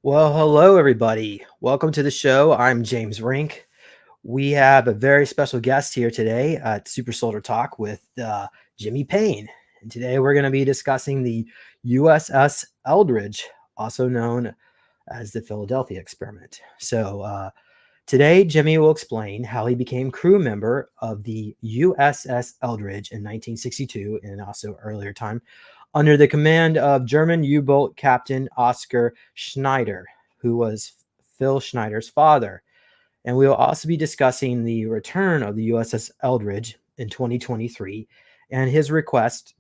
Well, hello, everybody. Welcome to the show. I'm James Rink. We have a very special guest here today at Super Soldier Talk with Jimmy Paine. And today we're going to be discussing the USS Eldridge, also known as the Philadelphia experiment. So today, Jimmy will explain how he became crew member of the USS Eldridge in 1962 and also earlier time under the command of German U-boat Captain Oscar Schneider, who was Phil Schneider's father. And we will also be discussing the return of the USS Eldridge in 2023 and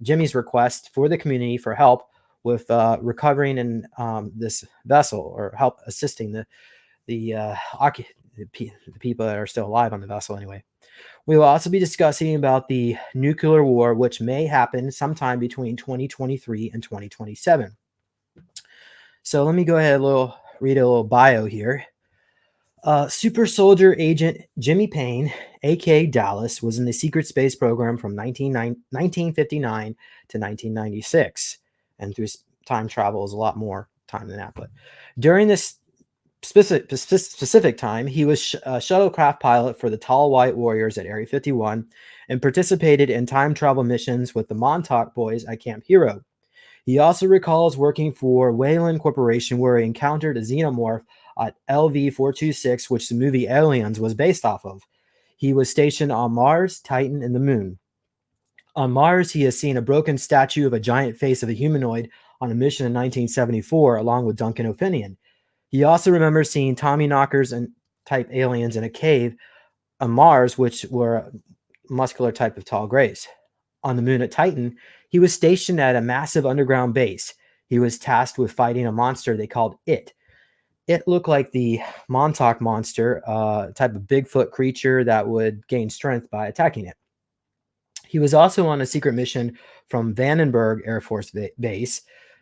Jimmy's request for the community for help with recovering in this vessel, or help assisting the people that are still alive on the vessel anyway. We will also be discussing about the nuclear war, which may happen sometime between 2023 and 2027. So let me go ahead and read a little bio here. Super Soldier Agent Jimmy Paine, a.k.a. Dallas, was in the secret space program from 1959 to 1996. And through time travel is a lot more time than that. But during this specific time, he was a shuttlecraft pilot for the Tall White Warriors at Area 51 and participated in time travel missions with the Montauk Boys at Camp Hero. He also recalls working for Weyland Corporation, where he encountered a xenomorph at LV-426, which the movie Aliens was based off of. He was stationed on Mars, Titan, and the Moon. On Mars, he has seen a broken statue of a giant face of a humanoid on a mission in 1974, along with Duncan O'Finian. He also remembers seeing Tommy knockers and type aliens in a cave on Mars, which were a muscular type of tall grays. On the Moon at Titan, he was stationed at a massive underground base. He was tasked with fighting a monster they called It. It looked like the Montauk monster, type of Bigfoot creature that would gain strength by attacking it. He was also on a secret mission from Vandenberg Air Force Base,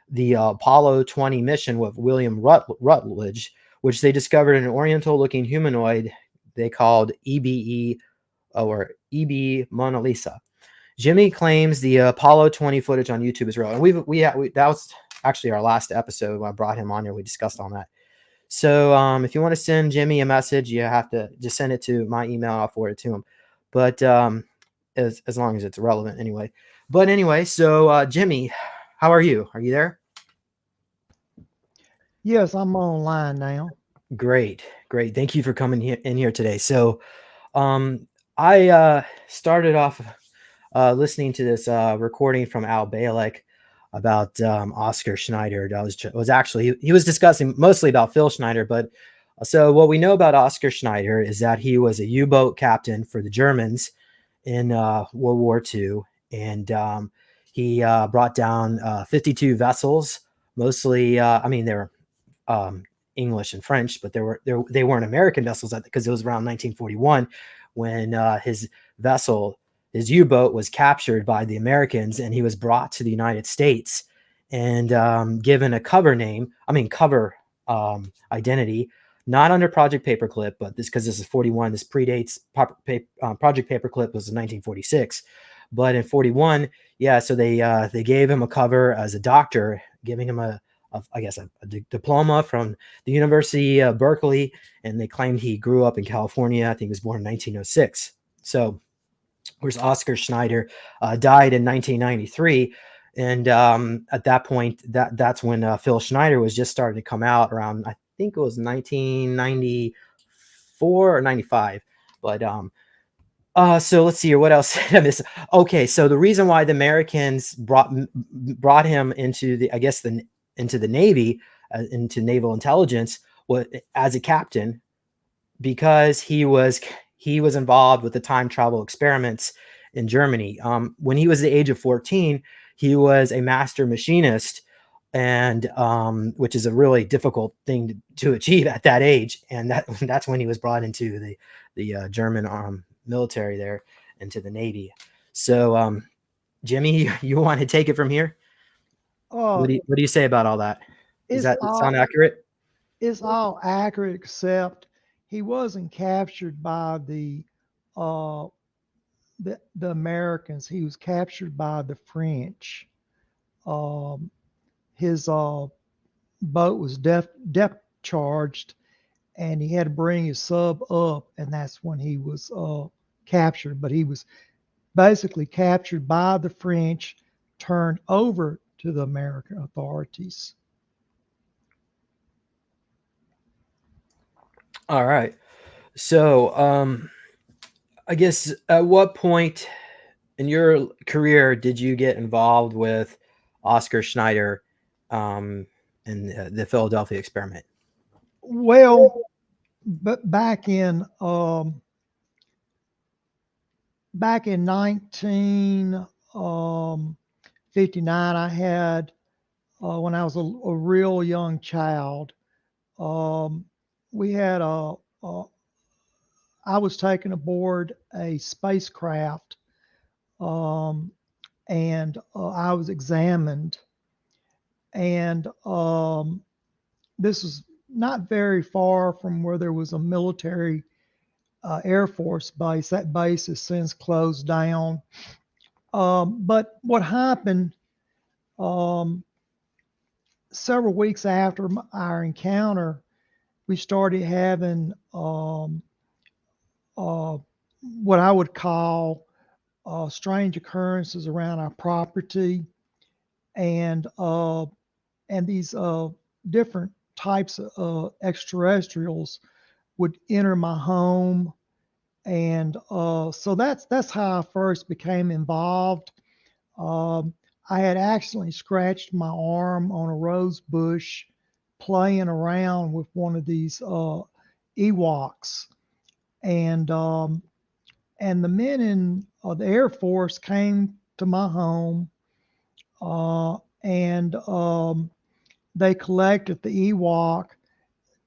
the Apollo 20 mission with William Rutledge, which they discovered an oriental-looking humanoid they called EBE, or EB Mona Lisa. Jimmy claims the Apollo 20 footage on YouTube is real, and that was actually our last episode when I brought him on here. We discussed on that. So if you want to send Jimmy a message, you have to just send it to my email. I'll forward it to him. But as long as it's relevant anyway. But anyway, so Jimmy, how are you? Are you there? Yes, I'm online now. Great. Thank you for coming in here today. So I started off listening to this recording from Al Bielek about Oscar Schneider. He was discussing mostly about Phil Schneider, but so what we know about Oscar Schneider is that he was a U-boat captain for the Germans in World War II, and he brought down 52 vessels, mostly. They were English and French, but they weren't American vessels because it was around 1941 when his U-boat was captured by the Americans, and he was brought to the United States and given a cover identity, not under Project Paperclip, but because this is 41, this predates Project Paperclip was in 1946, but in 41, so they gave him a cover as a doctor, giving him a diploma from the University of Berkeley, and they claimed he grew up in California. I think he was born in 1906. So, whereas Oscar Schneider died in 1993, and at that point, that's when Phil Schneider was just starting to come out around, I think it was 1994 or 95. But so let's see here. What else did I miss? Okay, so the reason why the Americans brought him into into the Navy, into naval intelligence, as a captain, because he was involved with the time travel experiments in Germany. When he was the age of 14, he was a master machinist, and which is a really difficult thing to achieve at that age. And that's when he was brought into the German military there, into the Navy. So, Jimmy, you want to take it from here? What do you say about all that? Does that sound accurate? It's all accurate, except he wasn't captured by the Americans. He was captured by the French. His boat was charged, and he had to bring his sub up, and that's when he was captured. But he was basically captured by the French, turned over to the American authorities. All right. So, I guess at what point in your career did you get involved with Oscar Schneider and the Philadelphia experiment? Well, but back in 1959, I had when I was a real young child. Um, we had I was taken aboard a spacecraft, um, and I was examined. And this was not very far from where there was a military Air Force base. That base has since closed down. But what happened um, several weeks after our encounter, we started having uh, what I would call strange occurrences around our property, and these different types of extraterrestrials would enter my home, and so that's how I first became involved. Um, I had accidentally scratched my arm on a rose bush playing around with one of these Ewoks, and the men in the Air Force came to my home, and they collected the Ewok.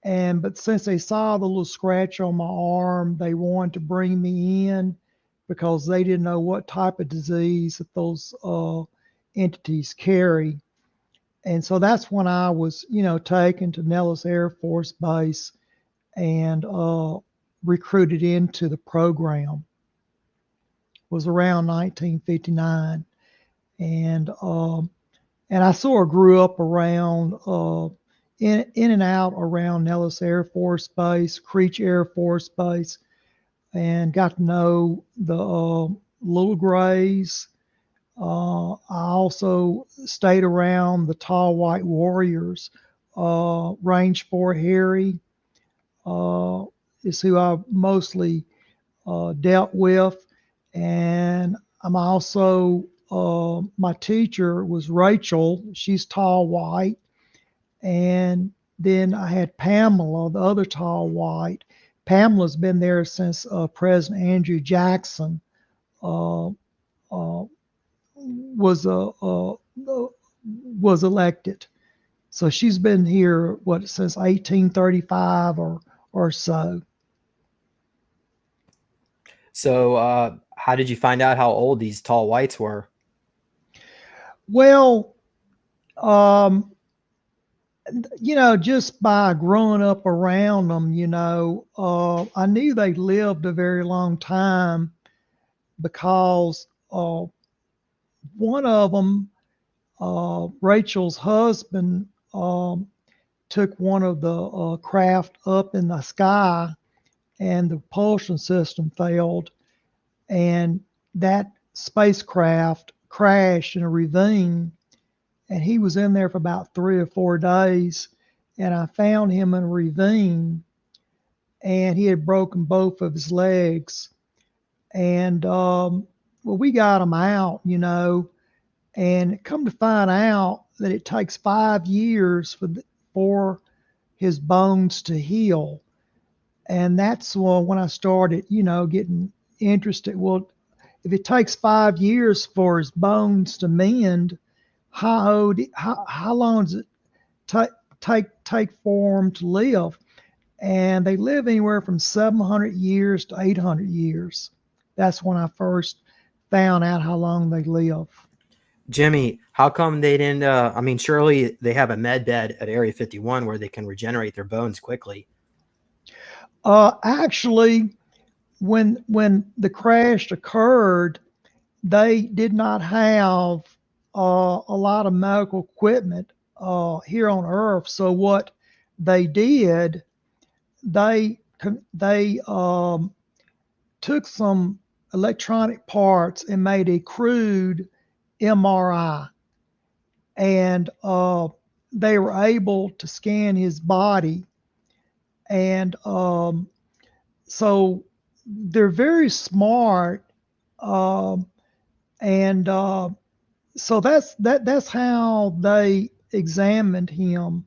And but since they saw the little scratch on my arm, they wanted to bring me in because they didn't know what type of disease that those entities carry. And so that's when I was, taken to Nellis Air Force Base and recruited into the program. It was around 1959, and I sort of grew up around in and out around Nellis Air Force Base, Creech Air Force Base, and got to know the Little Grays. I also stayed around the Tall White Warriors. Range 4 Harry is who I mostly dealt with. And I'm also, my teacher was Rachel. She's tall white. And then I had Pamela, the other tall white. Pamela's been there since President Andrew Jackson uh, uh, was elected. So she's been here since 1835 or so. So, how did you find out how old these tall whites were? Well, just by growing up around them, I knew they lived a very long time because one of them, Rachel's husband, took one of the craft up in the sky, and the propulsion system failed, and that spacecraft crashed in a ravine, and he was in there for about 3 or 4 days, and I found him in a ravine, and he had broken both of his legs, and well, we got him out, and come to find out that it takes 5 years for his bones to heal. And that's when I started, getting interested. Well, if it takes 5 years for his bones to mend, how long does it take for them to live? And they live anywhere from 700 years to 800 years. That's when I first found out how long they live. Jimmy, how come they didn't? I mean, surely they have a med bed at Area 51 where they can regenerate their bones quickly. Actually, when the crash occurred, they did not have a lot of medical equipment here on Earth. So what they did, they took some electronic parts and made a crude MRI, and they were able to scan his body, and so they're very smart, um, and so that's how they examined him.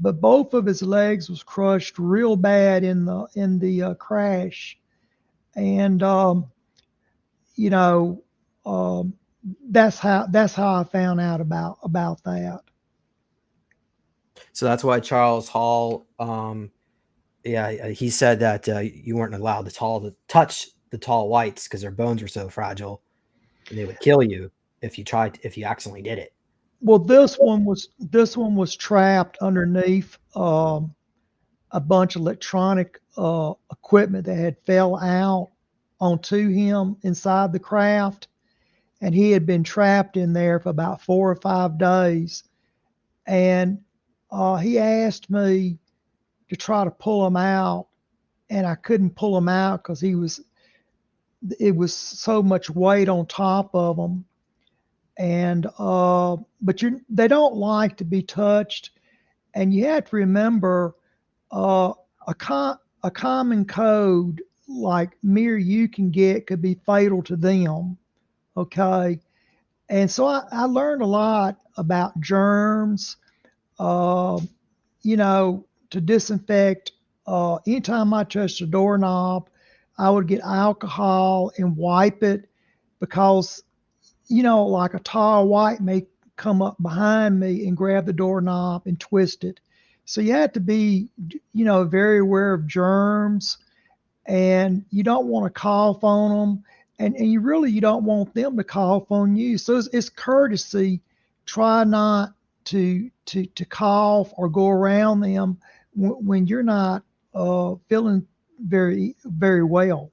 But both of his legs was crushed real bad in the crash, and you know, um, that's how I found out about that. So that's why Charles Hall, he said that you weren't allowed to touch the tall whites because their bones were so fragile, and they would kill you if you accidentally did it. Well, this one was trapped underneath a bunch of electronic equipment that had fell out onto him inside the craft, and he had been trapped in there for about 4 or 5 days. And he asked me to try to pull him out, and I couldn't pull him out because it was so much weight on top of him. And but they don't like to be touched, and you have to remember uh, a common code like mere you can get could be fatal to them. Okay, and so I learned a lot about germs. Uh, to disinfect. Anytime I touched a doorknob, I would get alcohol and wipe it because like a tall white may come up behind me and grab the doorknob and twist it. So you have to be, very aware of germs, and you don't want to cough on them, and you don't want them to cough on you. So it's courtesy. Try not to cough or go around them when you're not feeling very very well.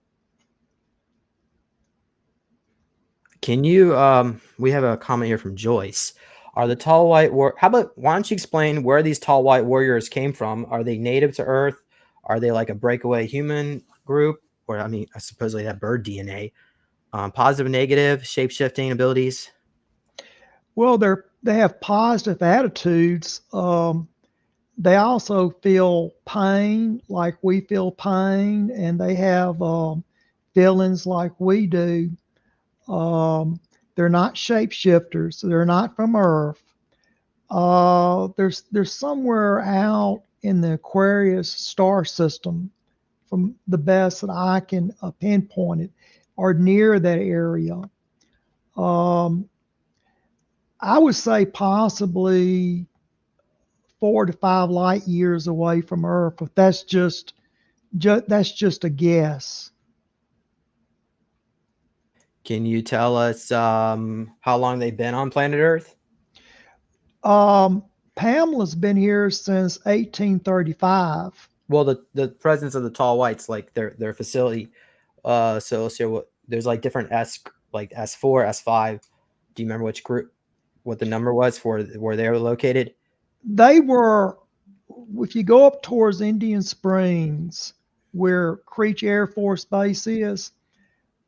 Can you? We have a comment here from Joyce. Are the tall white war? How about why don't you explain where these tall white warriors came from? Are they native to Earth? Are they like a breakaway human group? Or I mean, supposedly that bird DNA. Positive, negative, shape shifting abilities. Well, they have positive attitudes. They also feel pain like we feel pain, and they have feelings like we do. They're not shapeshifters. So they're not from Earth. There's somewhere out in the Aquarius star system, from the best that I can pinpoint it, or near that area. Um, I would say possibly 4 to 5 light years away from Earth, but that's just a guess. Can you tell us how long they've been on planet Earth? Pamela's been here since 1835. Well, the presence of the tall whites, like their facility. So let's hear what there's like different like S4, S5. Do you remember which group, what the number was for where they were located? They were, if you go up towards Indian Springs, where Creech Air Force Base is,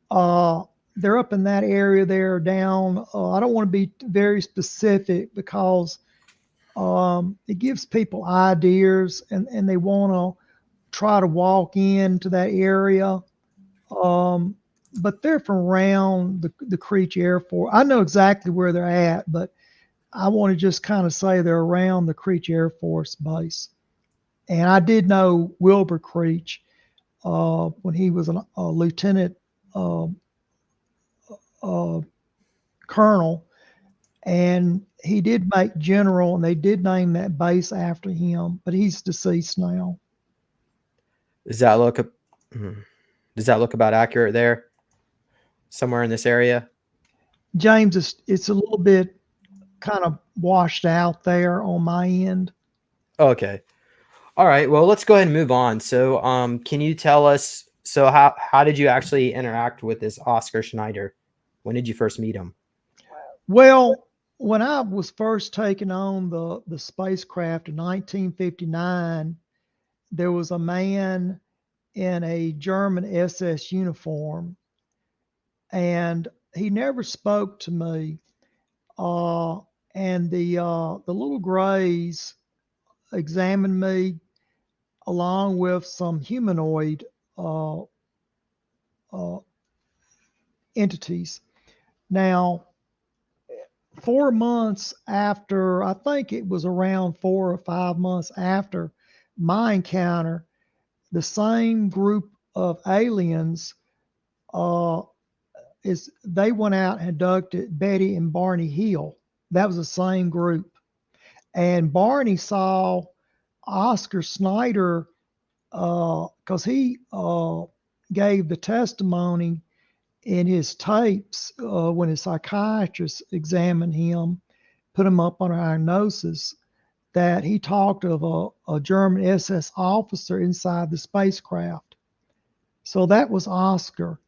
uh, they're up in that area there down. I don't want to be very specific because it gives people ideas, and they want to try to walk into that area. Um, but they're from around the Creech Air Force. I know exactly where they're at, but I want to just kind of say they're around the Creech Air Force Base. And I did know Wilbur Creech when he was a lieutenant uh, uh, colonel, and he did make general, and they did name that base after him, but he's deceased now. Does that look does that look about accurate there? Somewhere in this area? James, it's a little bit kind of washed out there on my end. Okay. All right. Well, let's go ahead and move on. So, can you tell us? So, how did you actually interact with this Oscar Schneider? When did you first meet him? Well, when I was first taken on the spacecraft in 1959, there was a man in a German SS uniform, and he never spoke to me. Uh, and the little grays examined me along with some humanoid uh, uh, entities. Now, 4 months after, I think it was around 4 or 5 months after my encounter, the same group of aliens uh, is they went out and abducted Betty and Barney Hill. That was the same group, and Barney saw Oscar Schneider because he gave the testimony in his tapes when his psychiatrist examined him, put him up on diagnosis, that he talked of a German SS officer inside the spacecraft. So that was Oscar.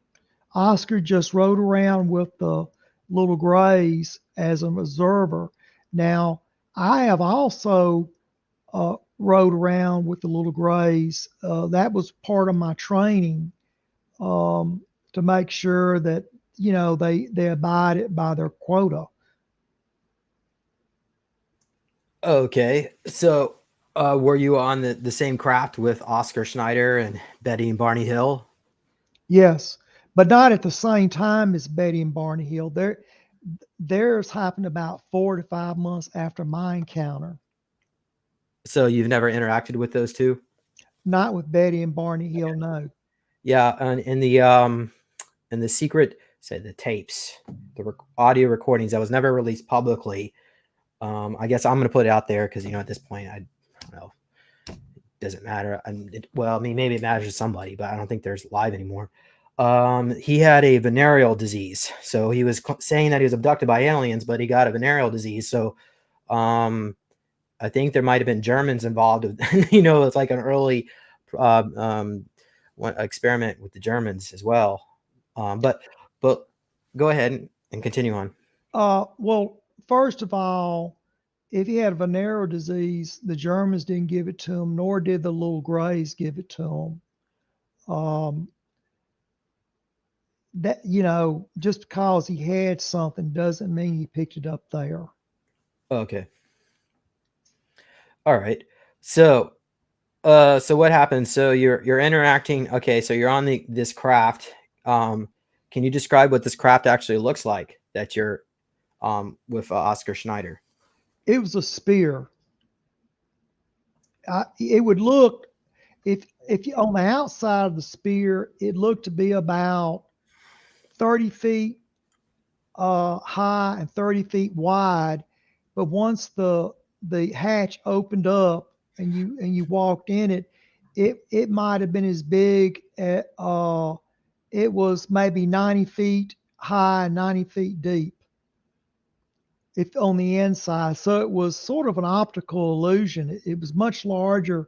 Oscar just rode around with the little grays as an observer. Now, I have also rode around with the little grays. That was part of my training to make sure that they abided by their quota. Okay, so were you on the same craft with Oscar Schneider and Betty and Barney Hill? Yes, but not at the same time as Betty and Barney Hill. Theirs happened about 4 to 5 months after my encounter. So you've never interacted with those two? Not with Betty and Barney Hill, no. Yeah, and in the secret, say the tapes, the audio recordings that was never released publicly. I guess I'm going to put it out there because at this point, I don't know, it doesn't matter. Well, I mean, maybe it matters to somebody, but I don't think there's live anymore. He had a venereal disease, so he was saying that he was abducted by aliens, but he got a venereal disease. So, I think there might have been Germans involved. It's like an early experiment with the Germans as well. But go ahead and continue on. Well, first of all, if he had venereal disease, the Germans didn't give it to him, nor did the little grays give it to him. That just because he had something doesn't mean he picked it up there. Okay. All right. So what happens? So you're interacting. Okay, so you're on this craft. Can you describe what this craft actually looks like that you're with Oscar Schneider? It was a spear. It would look if you on the outside of the spear, it looked to be about 30 feet high and 30 feet wide. But once the hatch opened up and you walked in it, it might have been as big. It was maybe 90 feet high, 90 feet deep. If on the inside, so it was sort of an optical illusion. It was much larger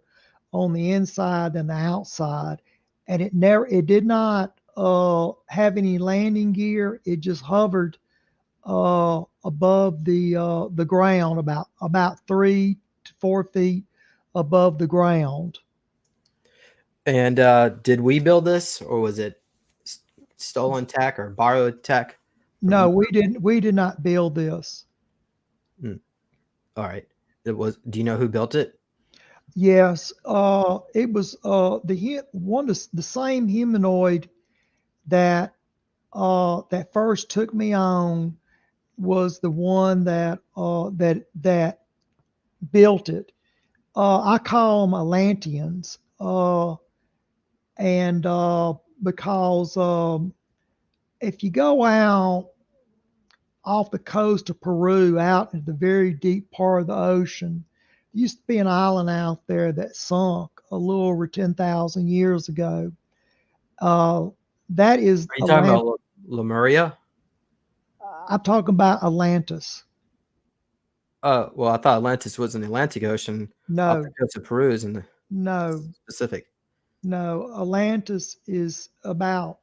on the inside than the outside, and it did not have any landing gear. It just hovered above the ground, about 3 to 4 feet above the ground. And did we build this, or was it stolen tech or borrowed tech? No, we didn't. We did not build this. All right. It was. Do you know who built it? Yes, it was the same humanoid that that first took me on was the one that built it. I call them Atlanteans, and because if you go out off the coast of Peru, out in the very deep part of the ocean, there used to be an island out there that sunk a little over 10,000 years ago. That is Are you talking about Lemuria? I'm talking about Atlantis. Well, I thought Atlantis was in the Atlantic Ocean. Off No, the coast of Peru is in the no, Pacific. no. Atlantis is about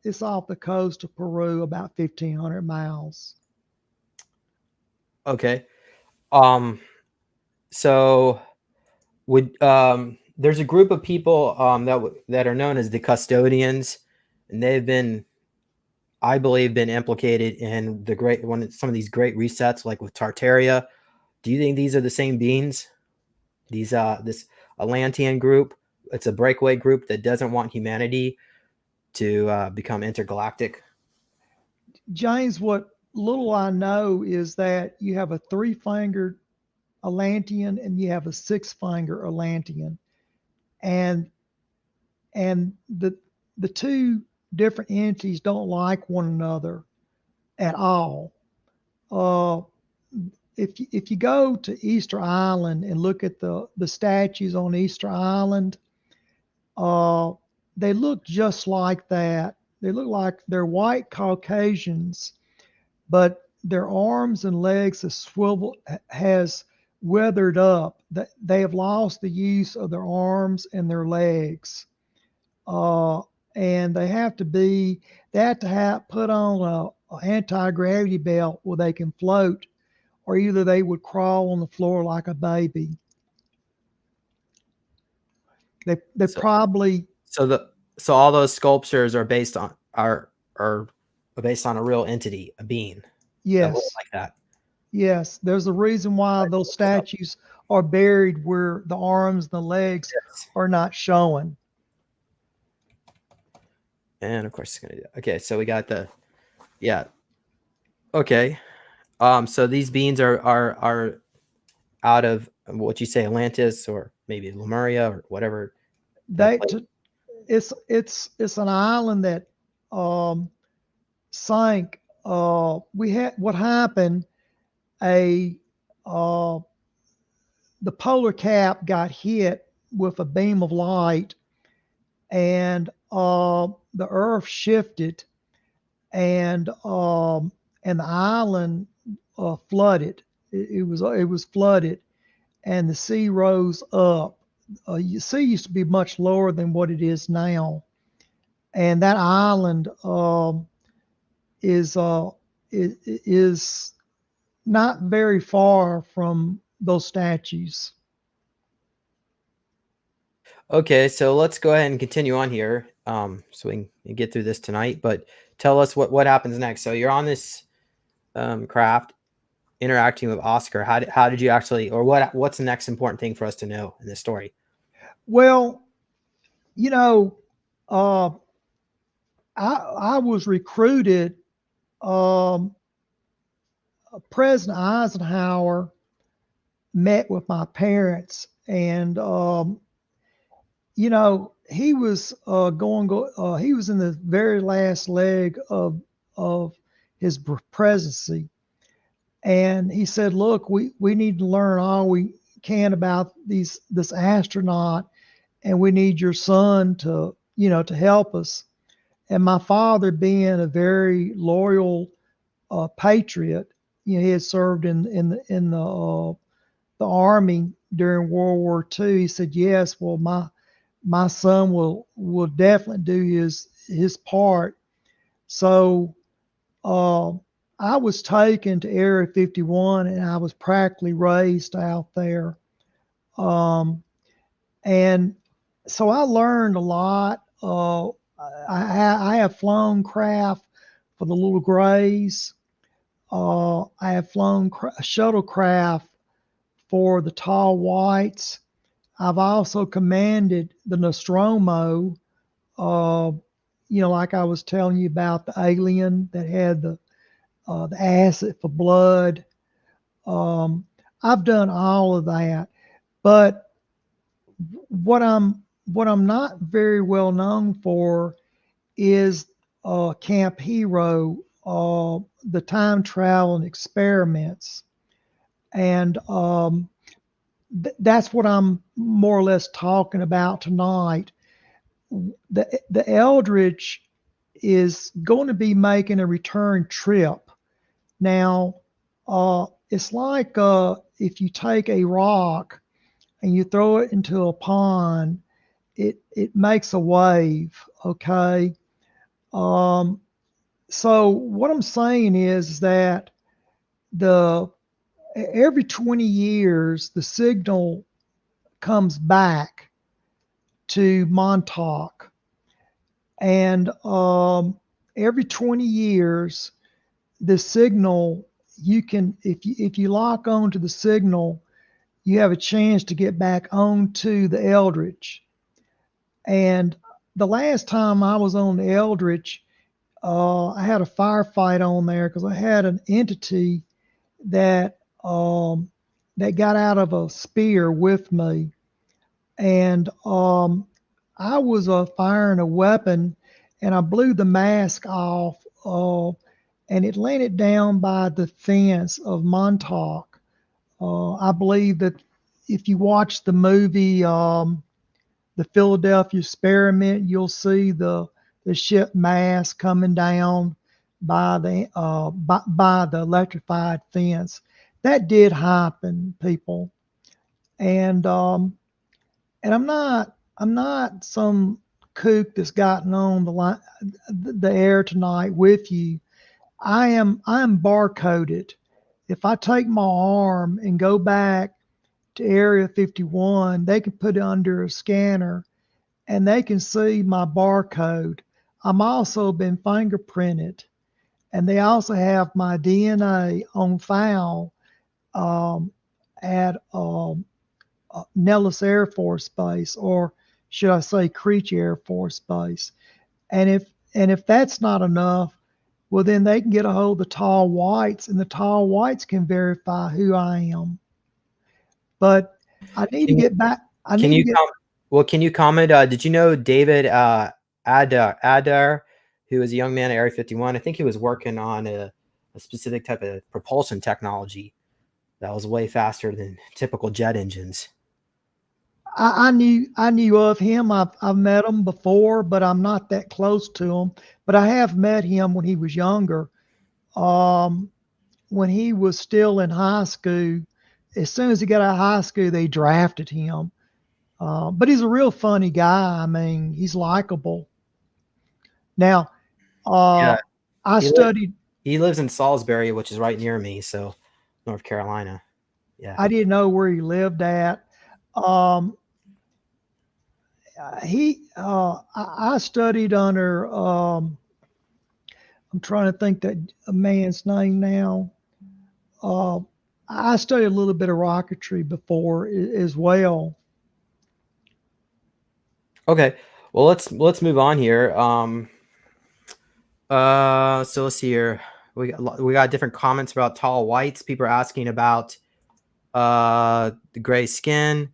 it's off the coast of Peru, about 1,500 miles. Okay. Um, so would there's a group of people that are known as the custodians, and they've been, I believe, been implicated in some of these great resets, like with Tartaria. Do you think these are the same beings? This Atlantean group. It's a breakaway group that doesn't want humanity to become intergalactic. James, what little I know is that you have a three-fingered Atlantean and you have a six-finger Atlantean, and and the two different entities don't like one another at all. Uh, if you go to Easter Island and look at the statues on Easter Island, uh, they look just like that. They look like they're white Caucasians, but their arms and legs has weathered up. They have lost the use of their arms and their legs, uh, and they have to have put on a anti-gravity belt where they can float, or either they would crawl on the floor like a baby. They So probably so the so all those sculptures are based on a real entity, a being that look yes, like that. yes. There's a reason So why I can those look this up. statues are buried where the arms and the legs Yes. are not showing. And of course it's gonna do. Okay, so we got the yeah. Okay. So these beings are out of what you say, Atlantis or maybe Lemuria or whatever that They place. to, it's an island that um, sank. We had what happened. A uh, The polar cap got hit with a beam of light, and the Earth shifted, and the island flooded. It was flooded, and the sea rose up. The sea used to be much lower than what it is now, and that island is is not very far from those statues. Okay, so let's go ahead and continue on here, so we can get through this tonight. But tell us what happens next. So you're on this craft, interacting with Oscar. How did you actually, or what's the next important thing for us to know in this story? Well, you know, uh, I was recruited. Um, President Eisenhower met with my parents, and he was he was in the very last leg of his presidency, and he said, "Look, we need to learn all we can about this astronaut, and we need your son to to help us." And my father, being a very loyal patriot, he had served the army during World War II. He said, "Yes, well, my son will definitely do his part." So uh, I was taken to Area 51, and I was practically raised out there. Um, and so I learned a lot. I have flown craft for the Little Grays. I have flown shuttlecraft for the Tall Whites. I've also commanded the Nostromo. Uh, like I was telling you about the alien that had the acid for blood. Um, I've done all of that, but what I'm not very well known for is Camp Hero, the time travel and experiments, and that's what I'm more or less talking about tonight. The Eldridge is going to be making a return trip. Now, it's like if you take a rock and you throw it into a pond, it makes a wave. Okay. Um, so what I'm saying is that the every 20 years, the signal comes back to Montauk. And every 20 years, the signal, you can, if you lock on to the signal, you have a chance to get back onto the Eldridge. And the last time I was on the Eldridge, I had a firefight on there because I had an entity that that got out of a spear with me, and I was firing a weapon, and I blew the mask off, and it landed down by the fence of Montauk. I believe that if you watch the movie, The Philadelphia Experiment, you'll see the ship mast coming down by the electrified fence. That did happen, people, and I'm not some kook that's gotten on the air tonight with you. I'm barcoded. If I take my arm and go back to Area 51, they can put it under a scanner and they can see my barcode. I'm also been fingerprinted, and they also have my DNA on file at Nellis Air Force Base, or should I say Creech Air Force Base. And if that's not enough, well, then they can get a hold of the Tall Whites, and the Tall Whites can verify who I am. But I need to get back. Can you comment? Did you know David Adair, who was a young man at Area 51? I think he was working on a specific type of propulsion technology that was way faster than typical jet engines. I knew of him. I've met him before, but I'm not that close to him. But I have met him when he was younger. When he was still in high school, as soon as he got out of high school, they drafted him. But he's a real funny guy. I mean, he's likable. Now, Yeah, I studied. He lives in Salisbury, which is right near me, so North Carolina. Yeah, I didn't know where he lived at. I studied under. I'm trying to think that a man's name now. I studied a little bit of rocketry before as well. Okay, well let's move on here. So let's see here. We got different comments about tall whites. People are asking about the gray skin.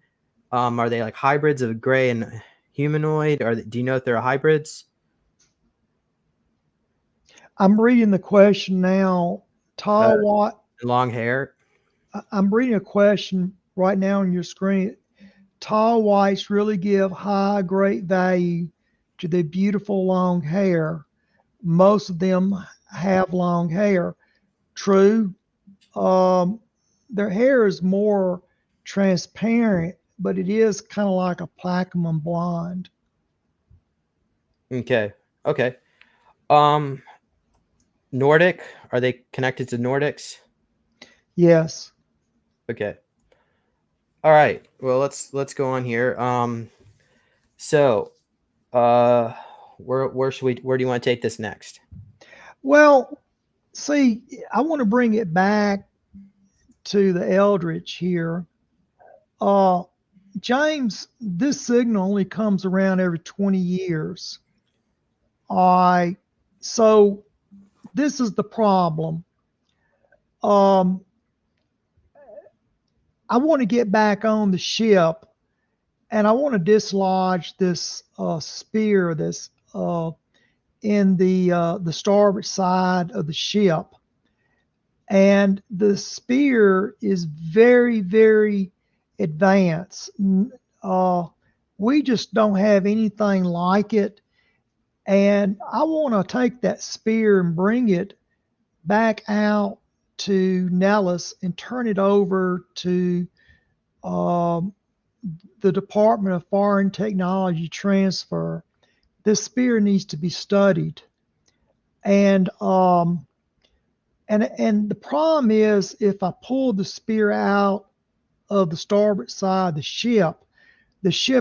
Are they like hybrids of gray and humanoid? Or do you know if they're hybrids? I'm reading the question now. Tall white. Long hair. I'm reading a question right now on your screen. Tall whites really give high, great value to their beautiful long hair. Most of them have long hair. True. Their hair is more transparent, but it is kind of like a platinum blonde. Okay. Nordic. Are they connected to Nordics? Yes. Okay. All right. Well, let's go on here. So, where do you want to take this next? Well, see, I want to bring it back to the Eldridge here. James, this signal only comes around every 20 years. So this is the problem. I want to get back on the ship, and I want to dislodge this spear that's in the starboard side of the ship. And the spear is very, very advanced. We just don't have anything like it. And I want to take that spear and bring it back out to Nellis and turn it over to the Department of Foreign Technology Transfer. This spear needs to be studied. And And the problem is, if I pull the spear out of the starboard side of the ship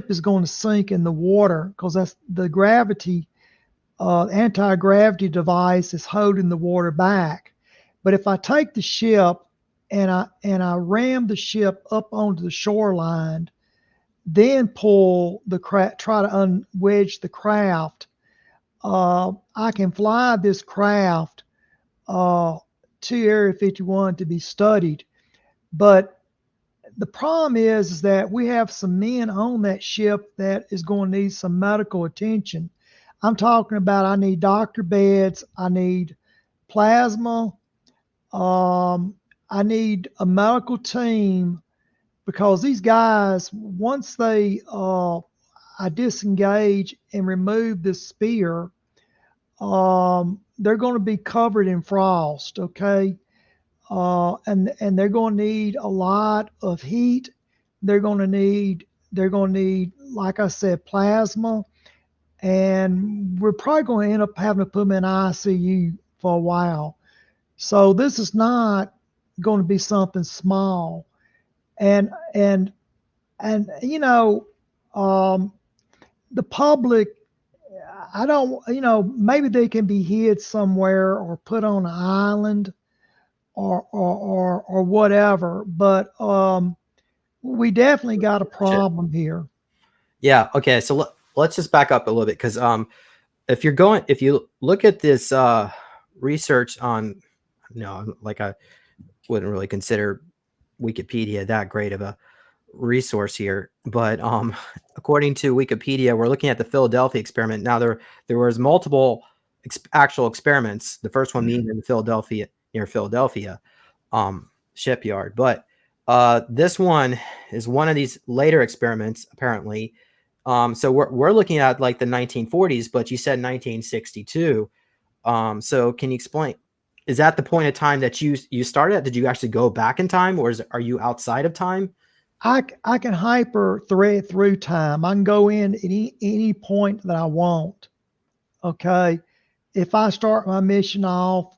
is going to sink in the water because that's the gravity, anti-gravity device is holding the water back. But if I take the ship and I ram the ship up onto the shoreline, then pull the try to unwedge the craft, I can fly this craft to Area 51 to be studied. But the problem is that we have some men on that ship that is going to need some medical attention. I'm talking about I need doctor beds, I need plasma, I need a medical team because these guys, once I disengage and remove this spear, they're going to be covered in frost. Okay. And they're going to need a lot of heat. They're going to need, like I said, plasma, and we're probably going to end up having to put them in ICU for a while. So this is not going to be something small, and and and the public. I don't, maybe they can be hid somewhere or put on an island or whatever. But we definitely got a problem here. Yeah. Okay. So let's just back up a little bit because if you look at this research on, like I wouldn't really consider Wikipedia that great of a resource here, but according to Wikipedia, we're looking at the Philadelphia experiment. Now there was multiple actual experiments. The first one being in Philadelphia, near Philadelphia shipyard, but this one is one of these later experiments apparently. So we're looking at like the 1940s, but you said 1962. So can you explain? Is that the point of time that you started at? Did you actually go back in time, or are you outside of time? I can hyper thread through time. I can go in at any point that I want. Okay. If I start my mission off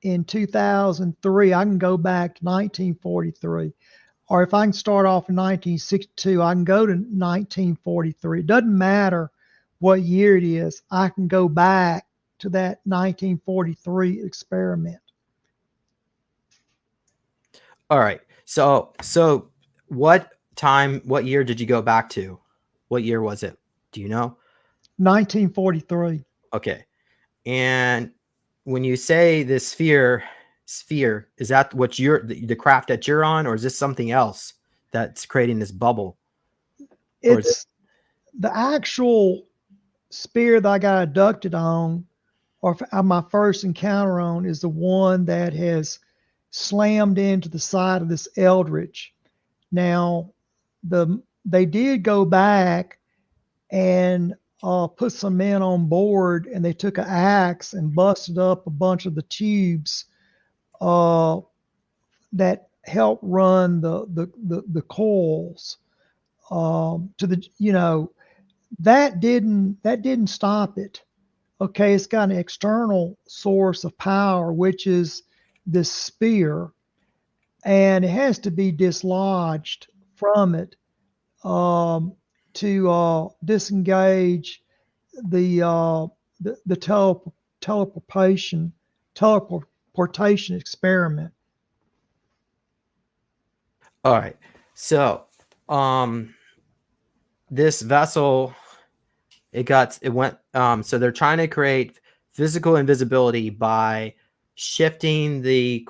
in 2003, I can go back to 1943. Or if I can start off in 1962, I can go to 1943. It doesn't matter what year it is. I can go back to that 1943 experiment. All right. So what year did you go back to? What year was it? Do you know? 1943. Okay. And when you say this sphere, is that what the craft that you're on, or is this something else that's creating this bubble? It's the actual spear that I got abducted on, or my first encounter on, is the one that has slammed into the side of this Eldridge. Now, they did go back and put some men on board, and they took an axe and busted up a bunch of the tubes that help run the coils to the that didn't stop it. Okay, it's got an external source of power, which is this spear, and it has to be dislodged from it to disengage the teleportation experiment. All right. So, this vessel, so they're trying to create physical invisibility by shifting the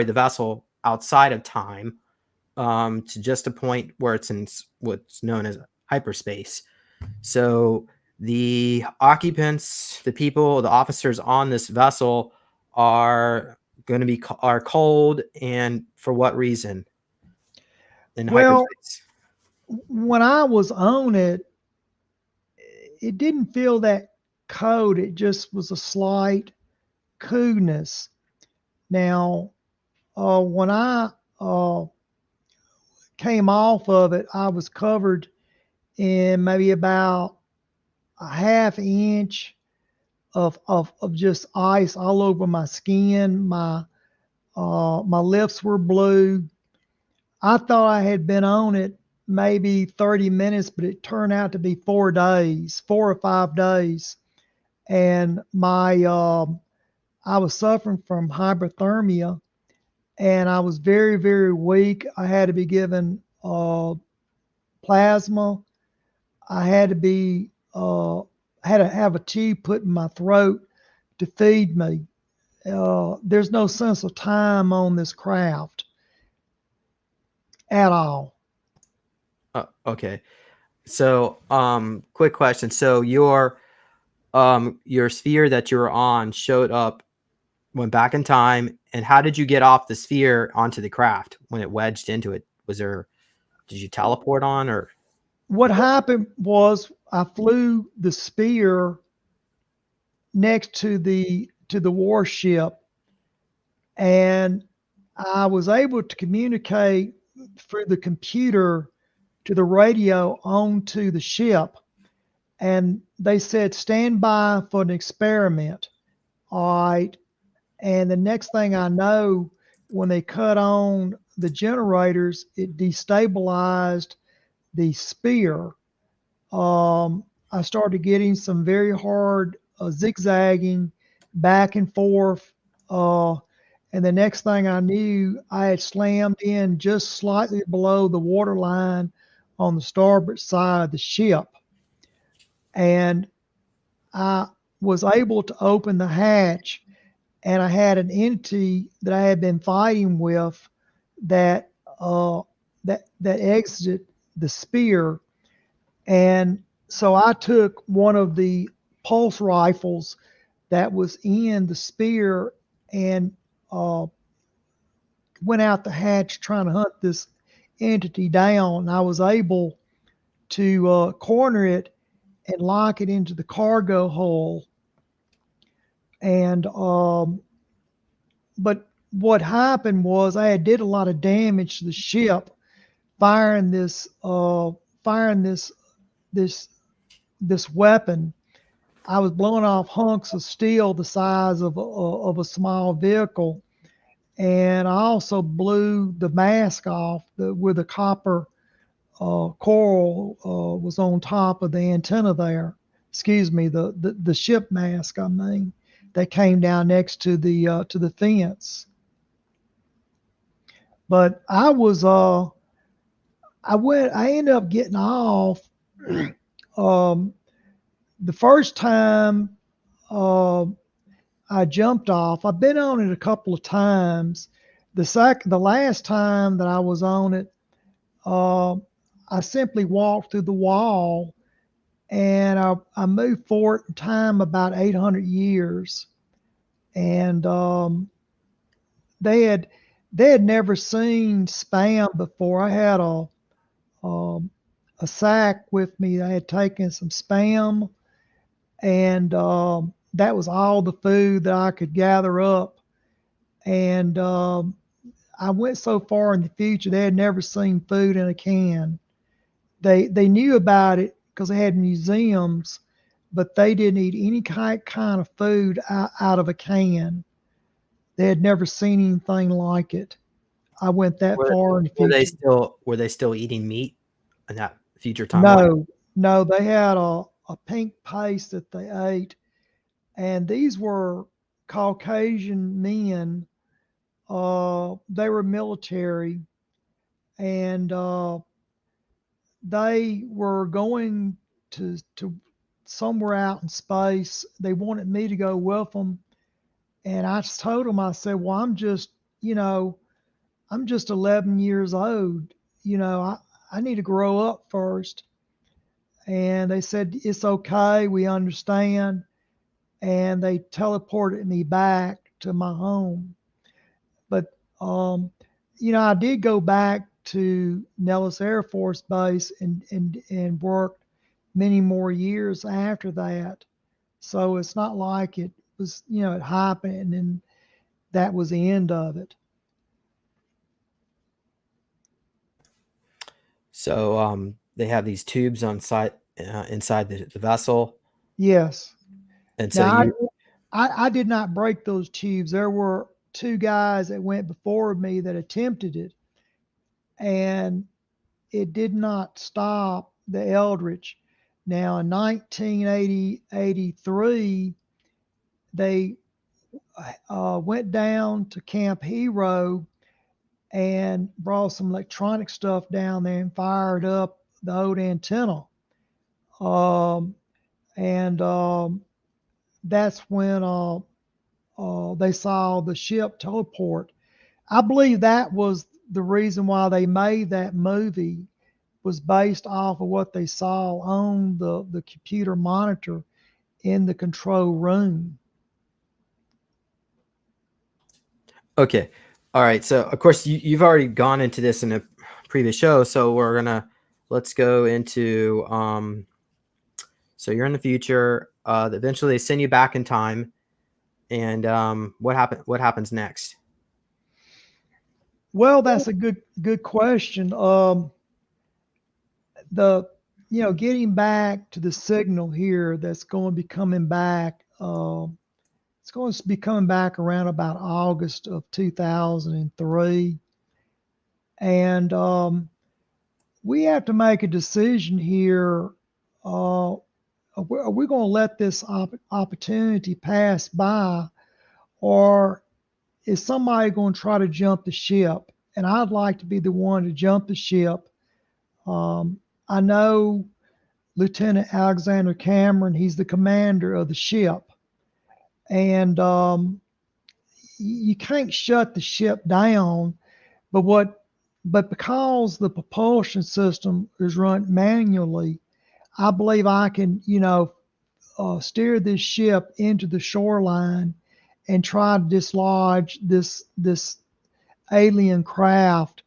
vessel outside of time, to just a point where it's in what's known as hyperspace. So the occupants, the officers on this vessel are cold, and for what reason? In hyperspace. When I was on it, it didn't feel that cold. It just was a slight coolness. Now, when I came off of it, I was covered in maybe about a half inch of just ice all over my skin. My lips were blue. I thought I had been on it maybe 30 minutes, but it turned out to be 4 days, 4 or 5 days. And I was suffering from hypothermia, and I was very, very weak. I had to be given plasma. I had to be had to have a tube put in my throat to feed me. There's no sense of time on this craft at all. Okay. So, quick question. So your sphere that you were on showed up, went back in time, and how did you get off the sphere onto the craft when it wedged into it? Did you teleport on, or? What happened was I flew the spear next to the warship, and I was able to communicate through the computer to the radio onto the ship. And they said, stand by for an experiment. All right. And the next thing I know, when they cut on the generators, it destabilized the spear. I started getting some very hard zigzagging back and forth. Uh, and the next thing I knew, I had slammed in just slightly below the water line on the starboard side of the ship. And I was able to open the hatch, and I had an entity that I had been fighting with that that exited the spear. And so I took one of the pulse rifles that was in the spear and uh, went out the hatch trying to hunt this entity down. And I was able to corner it and lock it into the cargo hull. And but what happened was I did a lot of damage to the ship, firing this this weapon. I was blowing off hunks of steel the size of a small vehicle, and I also blew the mask off where the copper coral was on top of the antenna there. Excuse me, the ship mask. I mean, that came down next to the fence. But I ended up getting off. um, the first time uh, I jumped off, I've been on it a couple of times. The last time that I was on it, uh, I simply walked through the wall, and I moved forward in time about 800 years. And they had they had never seen spam before. I had um, a sack with me. I had taken some spam, and that was all the food that I could gather up. And I went so far in the future, they had never seen food in a can. They knew about it because they had museums, but they didn't eat any kind of food out of a can. They had never seen anything like it. I went that Were far in the were they future. still eating meat in that future timeline? No, no, they had a pink paste that they ate, and these were Caucasian men. They were military, and they were going to somewhere out in space. They wanted me to go with them, and I just told them, I said, "Well, you know, I'm just 11 years old. I need to grow up first." And they said, "It's okay. We understand." And they teleported me back to my home. But, I did go back to Nellis Air Force Base and worked many more years after that. So it's not like it was, it happened and that was the end of it. So they have these tubes on site inside the vessel. Yes. And so Now, you, I did not break those tubes. There were two guys that went before me that attempted it, and it did not stop the Eldridge. Now, in 1983, they went down to Camp Hero and brought some electronic stuff down there and fired up the old antenna. Um, and That's when they saw the ship teleport. I believe that was the reason why they made that movie, was based off of what they saw on the computer monitor in the control room. okay. All right. So of course you've already gone into this in a previous show. So let's go into, so you're in the future, eventually they send you back in time. And what happens next? Well, that's a good question. The Getting back to the signal here that's going to be coming back. It's going to be coming back around about August of 2003, and we have to make a decision here. Are we going to let this opportunity pass by, or is somebody going to try to jump the ship? And I'd like to be the one to jump the ship. I know Lieutenant Alexander Cameron, he's the commander of the ship. And you can't shut the ship down, but because the propulsion system is run manually, I believe I can, steer this ship into the shoreline and try to dislodge this alien craft.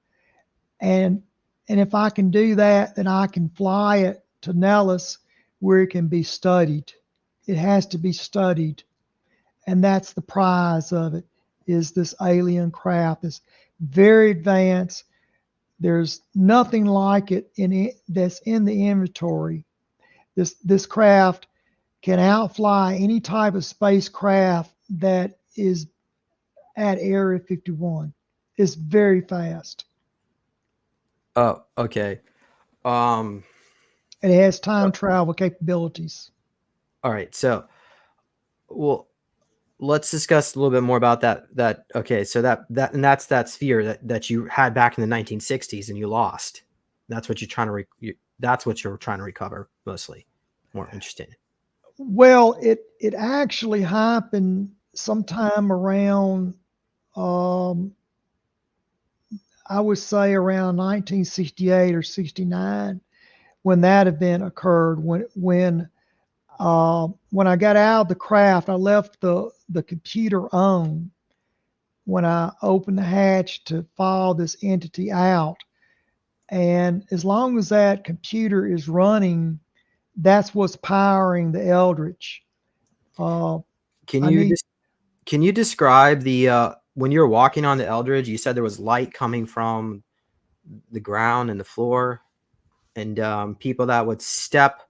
And if I can do that, then I can fly it to Nellis where it can be studied. It has to be studied. And that's the prize of it, is this alien craft. It's very advanced. There's nothing like it that's in the inventory. This craft can outfly any type of spacecraft that is at Area 51. It's very fast. Oh, okay. Um, And it has time travel capabilities. all right. So, well, let's discuss a little bit more about that. Okay. So that's that sphere that you had back in the 1960s and you lost. That's what you're trying to that's what you're trying to recover mostly. More interesting. Well, it actually happened sometime around, I would say around 1968 or 69, when that event occurred. When I got out of the craft, I left the computer on when I opened the hatch to follow this entity out. And as long as that computer is running, that's what's powering the Eldridge. Uh, Can I you need just can you describe the when you were walking on the Eldridge? You said there was light coming from the ground and the floor, and people that would step.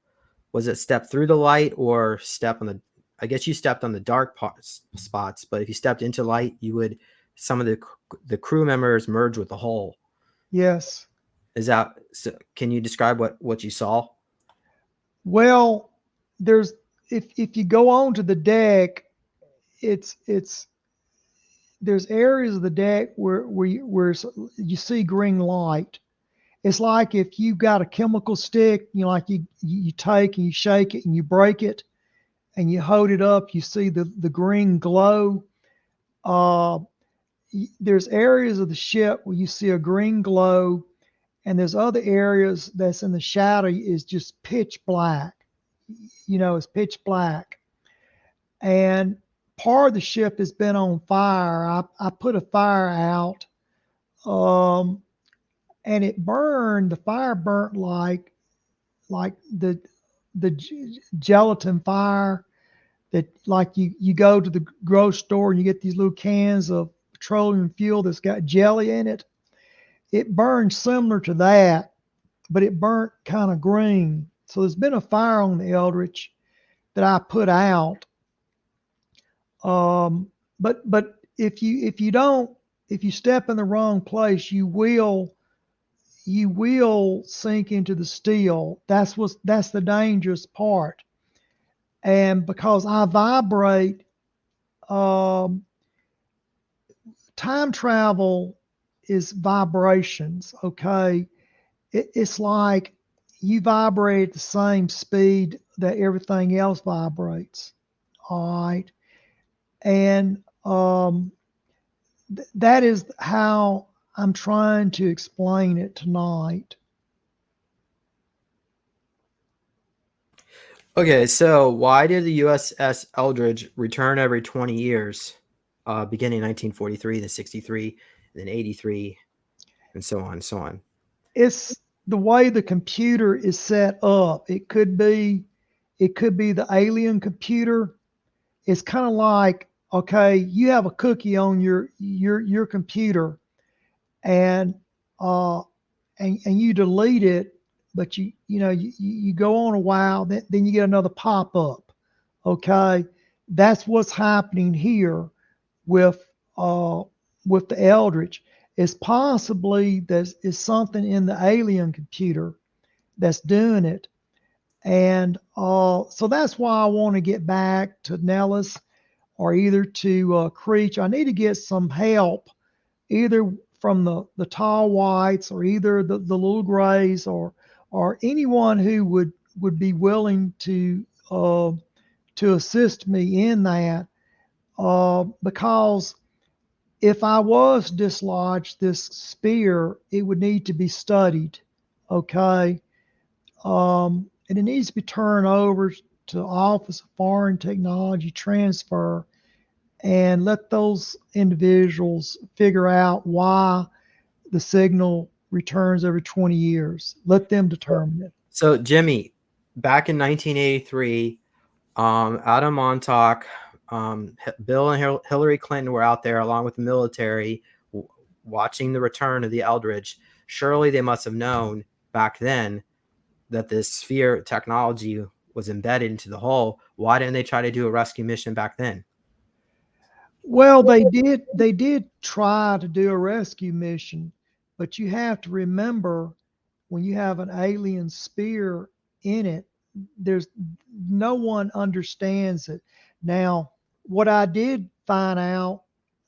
Was it step through the light or step on the? I guess you stepped on the dark spots, but if you stepped into light, you would. Some of the crew members merge with the whole. Yes. Is that? So can you describe what you saw? Well, there's if you go onto the deck, it's there's areas of the deck where you see green light. It's like if you got a chemical stick, like you take and you shake it and you break it and you hold it up, you see the green glow. Uh, there's areas of the ship where you see a green glow, and there's other areas that's in the shadow is just pitch black. It's pitch black. And part of the ship has been on fire. I put a fire out, and it burned. The fire burnt like the gelatin fire that, like, you go to the grocery store and you get these little cans of petroleum fuel that's got jelly in it. It burned similar to that, but it burnt kind of green. So there's been a fire on the Eldridge that I put out, Um, but if you don't, if you step in the wrong place, you will sink into the steel. That's the dangerous part. And because I vibrate, um, time travel is vibrations. Okay, it's like you vibrate at the same speed that everything else vibrates. All right, and that is how I'm trying to explain it tonight. Okay, so why did the USS Eldridge return every 20 years, beginning in 1943, then 63, then 83, and so on and so on? It's the way the computer is set up. It could be the alien computer. It's kind of like, okay, you have a cookie on your computer, and uh and you delete it, but you go on a while, then you get another pop up. Okay, that's what's happening here with uh with the Eldritch. It's possibly there's is something in the alien computer that's doing it. And so that's why I want to get back to Nellis or either to Creech. I need to get some help either from the tall whites or either the little grays or anyone who would be willing to assist me in that because if I was dislodged this spear, it would need to be studied. Okay. And it needs to be turned over to Office of Foreign Technology Transfer and let those individuals figure out why the signal returns every 20 years. Let them determine it. So, Jimmy, back in 1983, out of Montauk, Bill and Hillary Clinton were out there along with the military watching the return of the Eldridge. Surely they must have known back then that this sphere technology was embedded into the hull. Why didn't they try to do a rescue mission back then? Well, they did try to do a rescue mission, but you have to remember when you have an alien spear in it, there's no one understands it. Now, what I did find out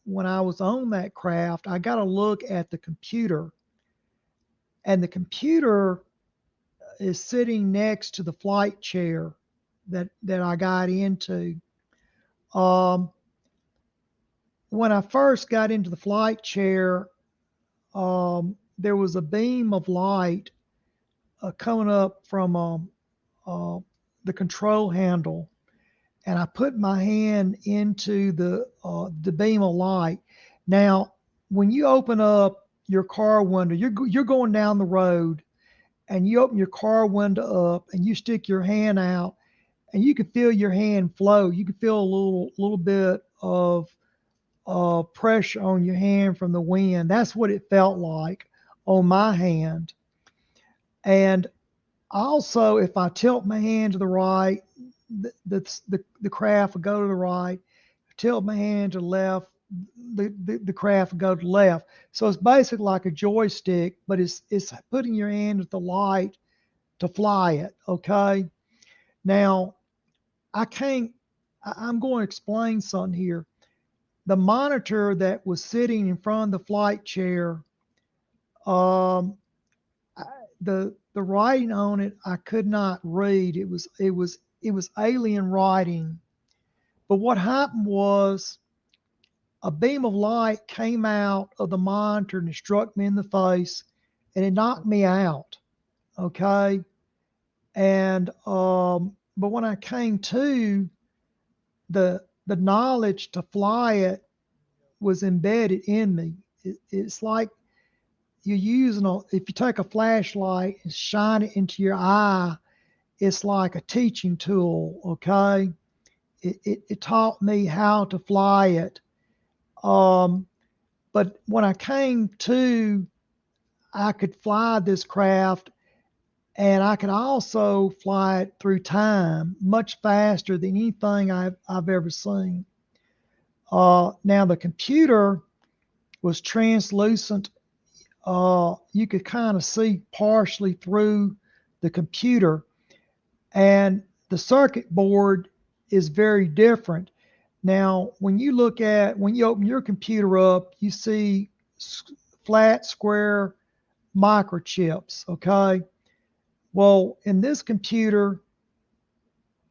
when I was on that craft, I got to look at the computer, and the computer is sitting next to the flight chair that I got into. Um, when I first got into the flight chair, there was a beam of light coming up from uh, the control handle, and I put my hand into the beam of light. Now, when you open up your car window, you're going down the road, and you open your car window up, and you stick your hand out, and you can feel your hand float. You can feel a little bit of pressure on your hand from the wind. That's what it felt like on my hand. And also, if I tilt my hand to the right, the craft will go to the right. Tilt my hand to the left, the craft will go to the left. So it's basically like a joystick, but it's putting your hand at the light to fly it. Okay. Now I can't. I'm going to explain something here. The monitor that was sitting in front of the flight chair, um, the writing on it I could not read. It was alien writing. But what happened was a beam of light came out of the monitor and it struck me in the face and it knocked me out. Okay. And but when I came to, the knowledge to fly it was embedded in me. It's like you're using if you take a flashlight and shine it into your eye, it's like a teaching tool. Okay. It taught me how to fly it. Um, but when I came to, I could fly this craft and I could also fly it through time much faster than anything I've ever seen. Now the computer was translucent. You could kind of see partially through the computer, and the circuit board is very different. Now, when you open your computer up, you see flat, square microchips, okay? Well, in this computer,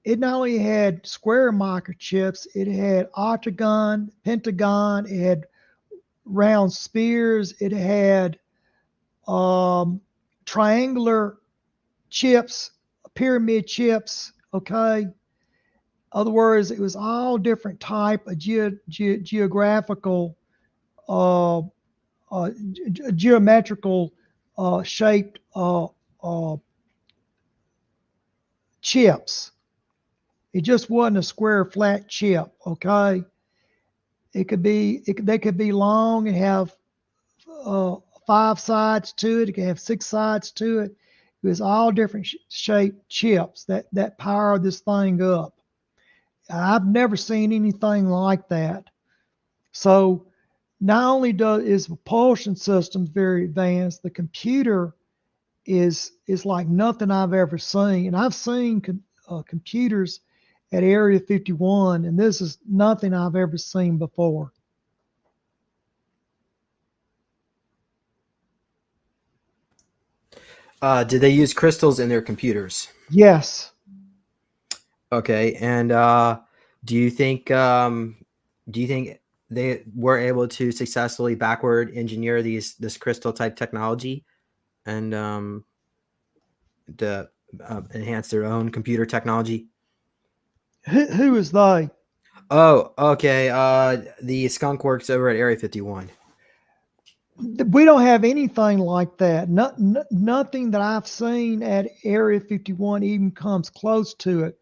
it not only had square microchips, it had octagon, pentagon, it had round spheres, it had triangular chips, pyramid chips, okay? Other words, it was all different type of geographical, uh, geometrical shaped chips. It just wasn't a square flat chip, okay? They could be long and have 5 sides to it. It could have 6 sides to it. It was all different shaped chips that power this thing up. I've never seen anything like that. So not only is the propulsion system very advanced, the computer is like nothing I've ever seen. And I've seen computers at Area 51, and this is nothing I've ever seen before. Did they use crystals in their computers? Yes. Okay, and do you think they were able to successfully backward engineer this crystal type technology and to enhance their own computer technology? Who is they? Oh, okay. The skunk works over at Area 51. We don't have anything like that. Nothing that I've seen at Area 51 even comes close to it.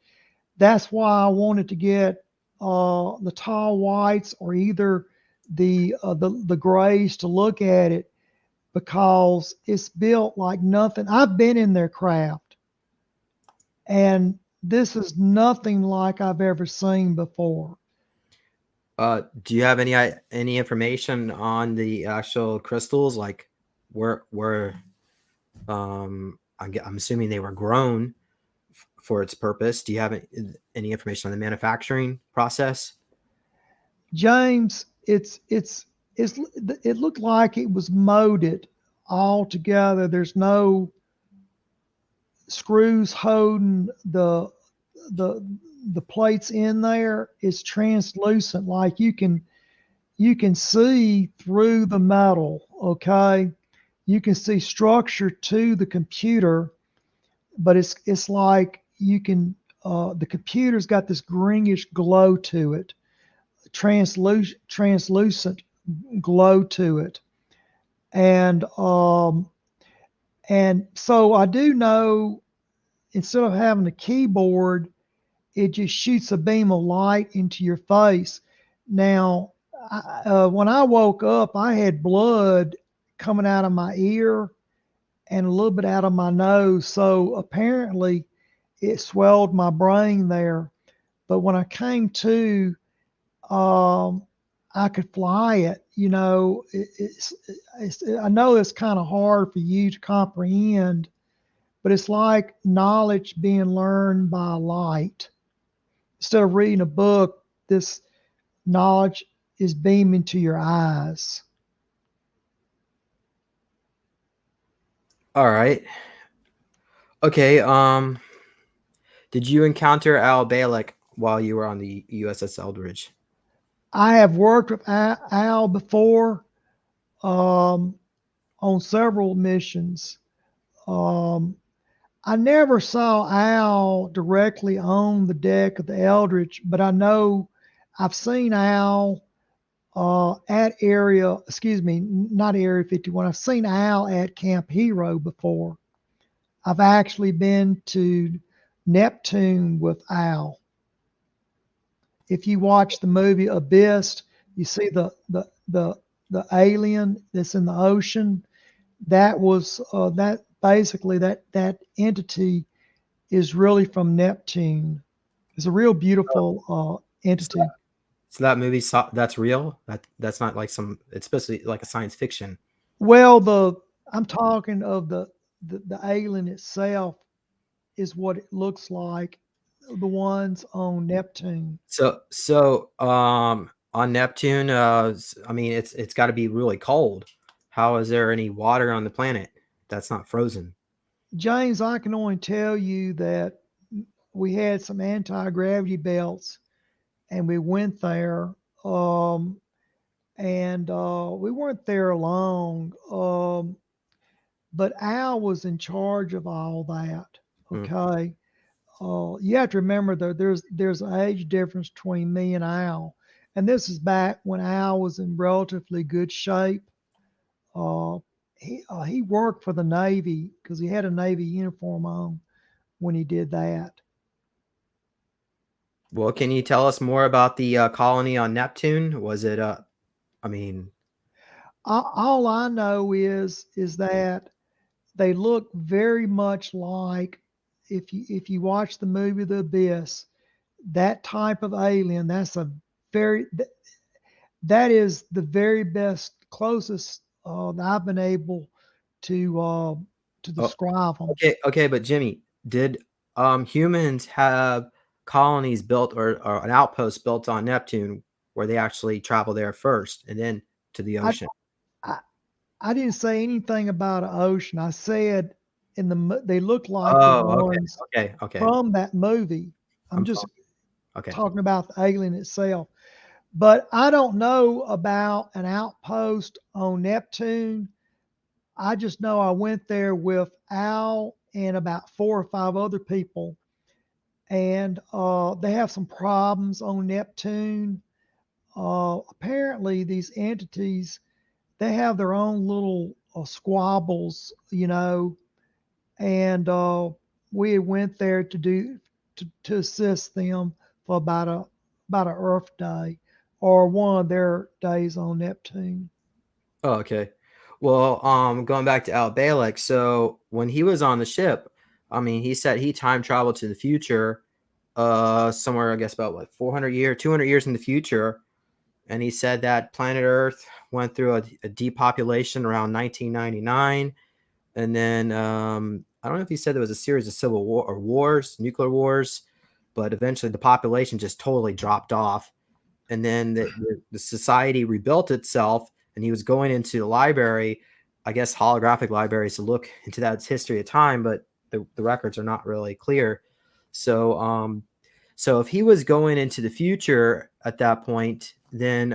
That's why I wanted to get the tall whites or either the grays to look at it, because it's built like nothing. I've been in their craft, and this is nothing like I've ever seen before. Do you have any information on the actual crystals, like where I'm assuming they were grown for its purpose? Do you have any information on the manufacturing process? James, it looked like it was molded all together. There's no screws holding the plates in there. It's translucent, like you can see through the metal, okay? You can see structure to the computer, but it's like you can the computer's got this greenish glow to it, translucent glow to it. And so I do know, instead of having a keyboard, it just shoots a beam of light into your face. Now, when I woke up, I had blood coming out of my ear and a little bit out of my nose. So apparently it swelled my brain there. But when I came to, I could fly it. You know, I know it's kind of hard for you to comprehend, but it's like knowledge being learned by light. Instead of reading a book, this knowledge is beaming to your eyes. All right. Okay. Did you encounter Al Bielek while you were on the USS Eldridge? I have worked with Al before on several missions. I never saw Al directly on the deck of the Eldridge, but I know I've seen Al at not Area 51. I've seen Al at Camp Hero before. I've actually been to Neptune with Al. If you watch the movie Abyss, you see the alien that's in the ocean. That was that basically that entity is really from Neptune. It's a real beautiful entity. So that movie that's real. That's not like some. It's supposed to be like a science fiction. Well, I'm talking of the alien itself is what it looks like, the ones on Neptune. So on Neptune, I mean, it's got to be really cold. How is there any water on the planet that's not frozen? James, I can only tell you that we had some anti-gravity belts and we went there. Um, and we weren't there long. But Al was in charge of all that. Hmm. Okay. You have to remember that there's an age difference between me and Al, and this is back when Al was in relatively good shape. Uh, he worked for the Navy because he had a Navy uniform on when he did that. Well, can you tell us more about the colony on Neptune? Was it I mean, All I know is that they look very much like, if you watch the movie The Abyss, that type of alien. Very that is the very best closest that I've been able to oh, describe them. okay, but Jimmy, did humans have colonies built or an outpost built on Neptune where they actually travel there first and then to the I, ocean? I I didn't say anything about an ocean. I said they look like the Oh, okay, ones okay. from that movie. I'm I'm just following. Okay. talking about the alien itself. But I don't know about an outpost on Neptune. I just know I went there with Al and about 4 or 5 other people, and they have some problems on Neptune. Apparently, these entities, they have their own little squabbles, and we went there to assist them for about a Earth day or one of their days on Neptune. Oh, okay. Well, going back to Al Bielek, so when he was on the ship, I mean, he said he time traveled to the future, somewhere I guess about what 400 years, 200 years in the future, and he said that planet Earth went through a depopulation around 1999, and then I don't know if he said there was a series of civil war or wars, nuclear wars, but eventually the population just totally dropped off, and then the society rebuilt itself, and he was going into the library, I guess holographic libraries, to look into that history of time, but the records are not really clear. So if he was going into the future at that point, then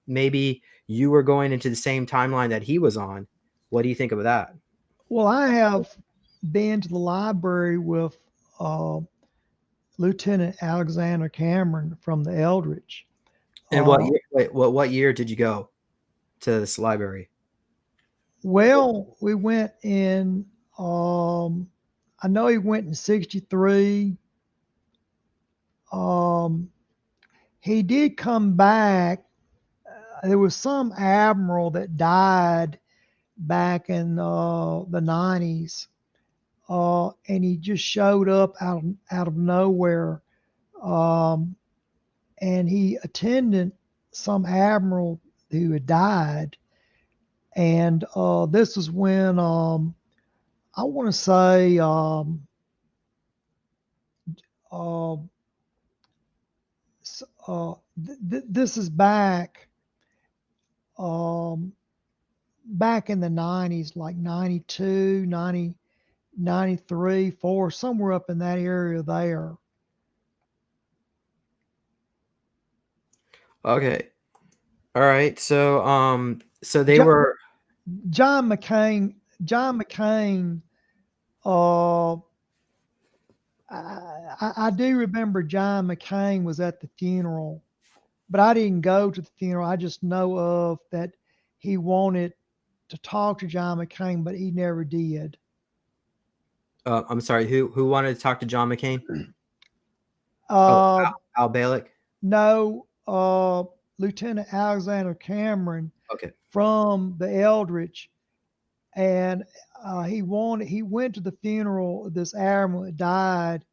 maybe you were going into the same timeline that he was on. What do you think of that? Well, I have been to the library with uh, Lieutenant Alexander Cameron from the Eldridge. And what Uh, year, wait, what year did you go to this library? well, we went in, I know he went in 63. Um, he did come back. There was some admiral that died back in the 90s, and he just showed up out of nowhere. Um, and he attended some admiral who had died. And this is when I want to say uh, this is um, back in the 90s, like 92, 90, 93, 4, somewhere up in that area there. Okay. All right. So they Jo- were. John McCain, John McCain, uh, I do remember John McCain was at the funeral, but I didn't go to the funeral. I just know of that he wanted to talk to John McCain, but he never did. I'm sorry. Who wanted to talk to John McCain? Oh, Uh, Al Bielek. no, Lieutenant Alexander Cameron Okay. from the Eldridge, and he went to the funeral of this airman that died,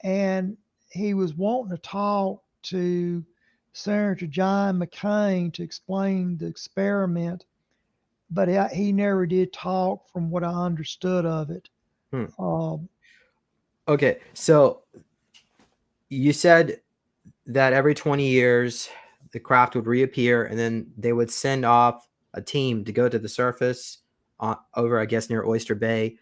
and he was wanting to talk to Senator John McCain to explain the experiment, but he never did talk from what I understood of it. Hmm. Um, Okay, so you said that every 20 years the craft would reappear, and then they would send off a team to go to the surface over, I guess, near Oyster Bay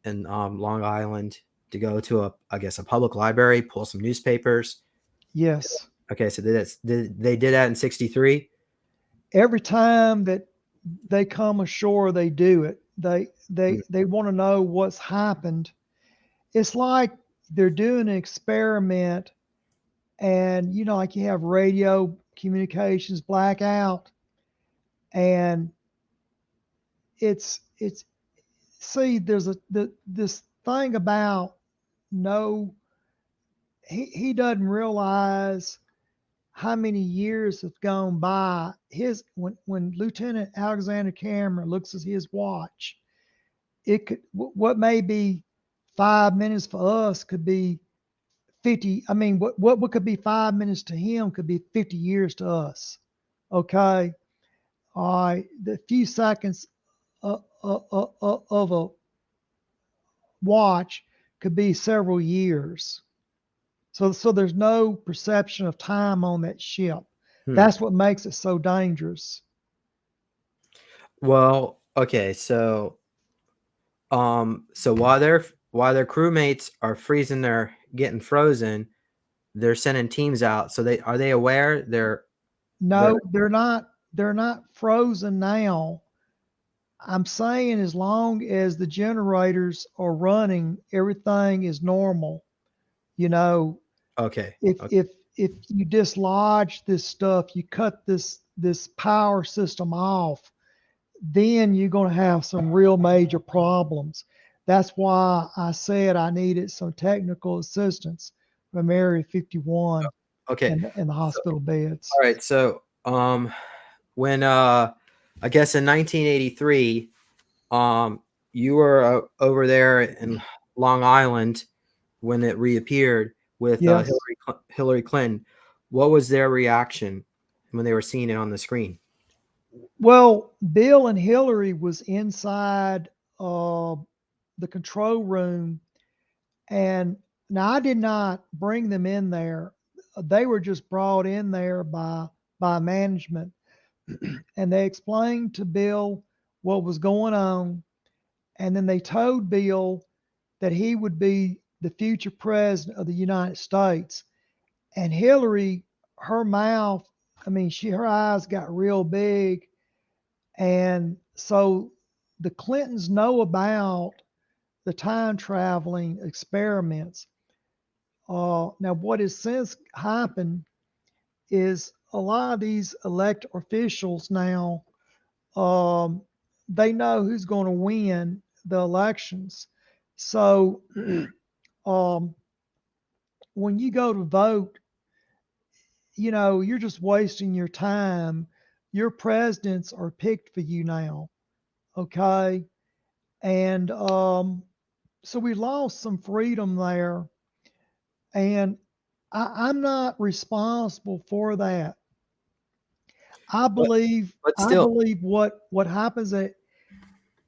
and Long Island, to go to I guess, a public library, pull some newspapers. yes. Okay, so they did that in 63. Every time that they come ashore, they do it. They want to know what's happened. It's like they're doing an experiment, and like you have radio communications blackout, and it's see, there's this thing about no, he doesn't realize how many years have gone by. When Lieutenant Alexander Cameron looks at his watch, it could, what may be 5 minutes for us could be 50. I mean, what could be 5 minutes to him could be 50 years to us. Okay. All right. The few seconds of a watch could be several years. So there's no perception of time on that ship. That's what makes it so dangerous. Well, okay, so while their crewmates are freezing, they're getting frozen, they're sending teams out. So are they aware? No, they're not. They're not frozen now. I'm saying as long as the generators are running, everything is normal. Okay. If you dislodge this stuff, you cut this power system off, then you're going to have some real major problems. That's why I said I needed some technical assistance from Area 51 Okay. and the hospital beds. All right. So when I guess in 1983, you were over there in Long Island when it reappeared with Yes. Hillary Clinton. What was their reaction when they were seeing it on the screen? Well, Bill and Hillary was inside the control room, and now I did not bring them in there. They were just brought in there by management, and they explained to Bill what was going on, and then they told Bill that he would be the future president of the United States. And Hillary, her mouth, I mean, her eyes got real big. And so the Clintons know about the time traveling experiments. Now, what has since happened is a lot of these elected officials now, they know who's going to win the elections. So when you go to vote, you're just wasting your time. Your presidents are picked for you now. Okay. And so we lost some freedom there. And I'm not responsible for that. I believe but still, what happens at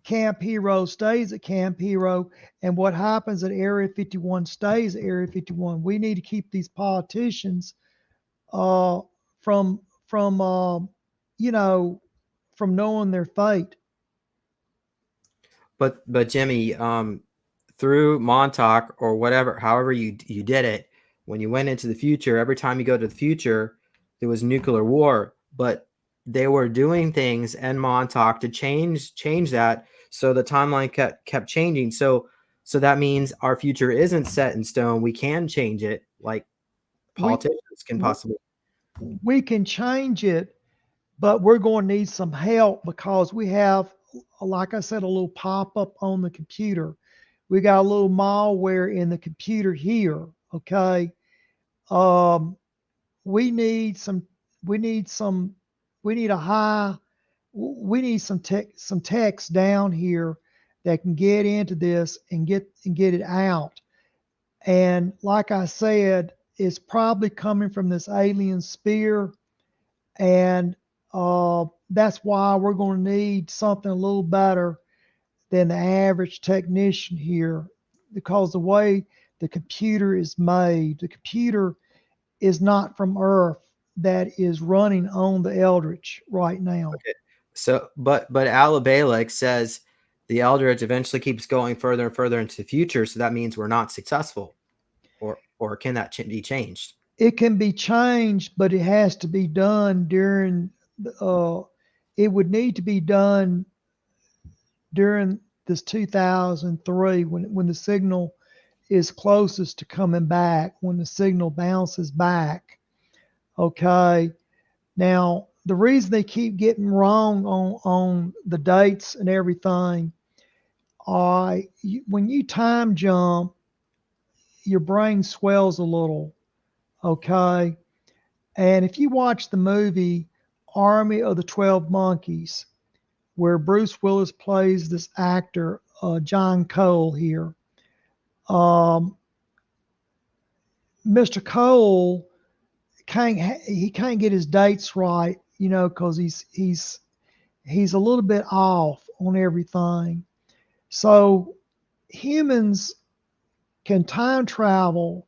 Camp Hero stays at Camp Hero, and what happens at Area 51 stays at Area 51. We need to keep these politicians from from knowing their fate. but Jimmy, through Montauk or whatever, however you did it, when you went into the future, every time you go to the future, there was nuclear war, but they were doing things in Montauk to change that, so the timeline kept changing. So that means our future isn't set in stone. We can change it, like politicians can possibly. We can change it, but we're going to need some help because we have, like I said, a little pop-up on the computer. We got a little malware in the computer here. Okay. We need some, we need some, we need a high, we need some text down here that can get into this and get it out. And like I said, is probably coming from this alien sphere, and that's why we're going to need something a little better than the average technician here, because the way the computer is made, the computer is not from Earth that is running on the Eldridge right now. Okay. So, but Alabalik says the Eldridge eventually keeps going further and further into the future. So that means we're not successful, or can that be changed? It can be changed, but it has to be done during. It would need to be done during this 2003 when the signal is closest to coming back, when the signal bounces back. Okay. Now, the reason they keep getting wrong on the dates and everything, when you time jump, your brain swells a little. Okay. And if you watch the movie Army of the 12 Monkeys, where Bruce Willis plays this actor, John Cole here, Mr. Cole he can't get his dates right, because he's a little bit off on everything. So humans can time travel,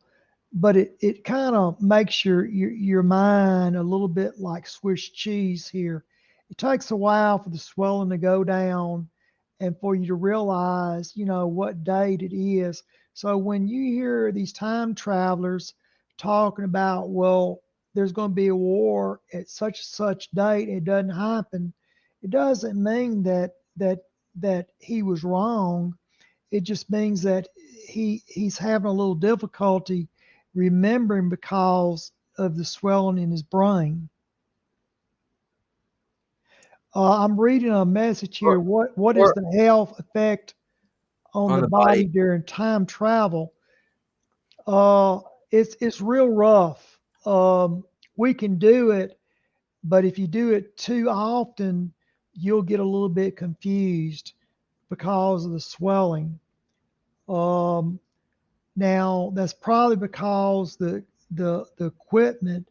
but it kind of makes your mind a little bit like Swiss cheese here. It takes a while for the swelling to go down and for you to realize, what date it is. So when you hear these time travelers talking about, well, there's going to be a war at such and such date, it doesn't happen. It doesn't mean that he was wrong. It just means that he's having a little difficulty remembering because of the swelling in his brain. I'm reading a message here. Or, What is or the health effect on on the the body? body during time travel? Uh, it's real rough. We can do it, but if you do it too often, you'll get a little bit confused because of the swelling. Um, Now that's probably because the equipment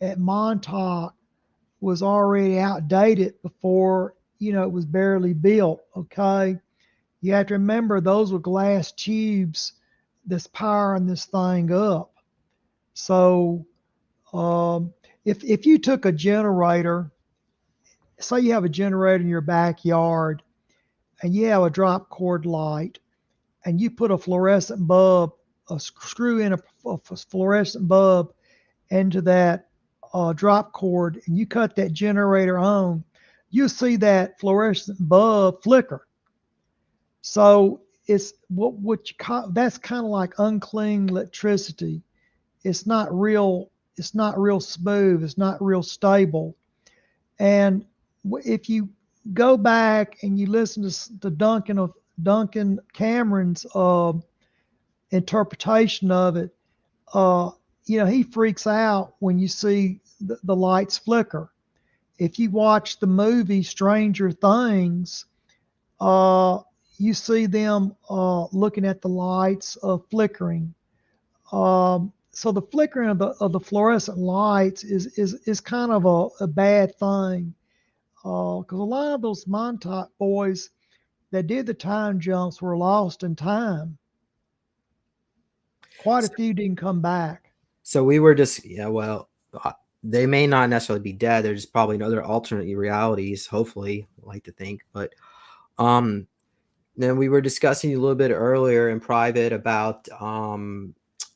at Montauk was already outdated before it was barely built. Okay, you have to remember those were glass tubes that's powering this thing up. So if you took a generator, say you have a generator in your backyard, and you have a drop cord light, and you put a fluorescent bulb, screw in a fluorescent bulb into that drop cord, and you cut that generator on, you see that fluorescent bulb flicker. So it's what you call, that's kind of like unclean electricity. It's not real. It's not real smooth. It's not real stable. And if you go back and you listen to Duncan Cameron's interpretation of it, he freaks out when you see the lights flicker. If you watch the movie Stranger Things, you see them looking at the lights flickering. So the flickering of the fluorescent lights is kind of a bad thing, because a lot of those Montauk boys that did the time jumps were lost in time. Quite a few didn't come back. So we were just, yeah, well, they may not necessarily be dead. There's probably other alternate realities, hopefully, I like to think. But then we were discussing a little bit earlier in private about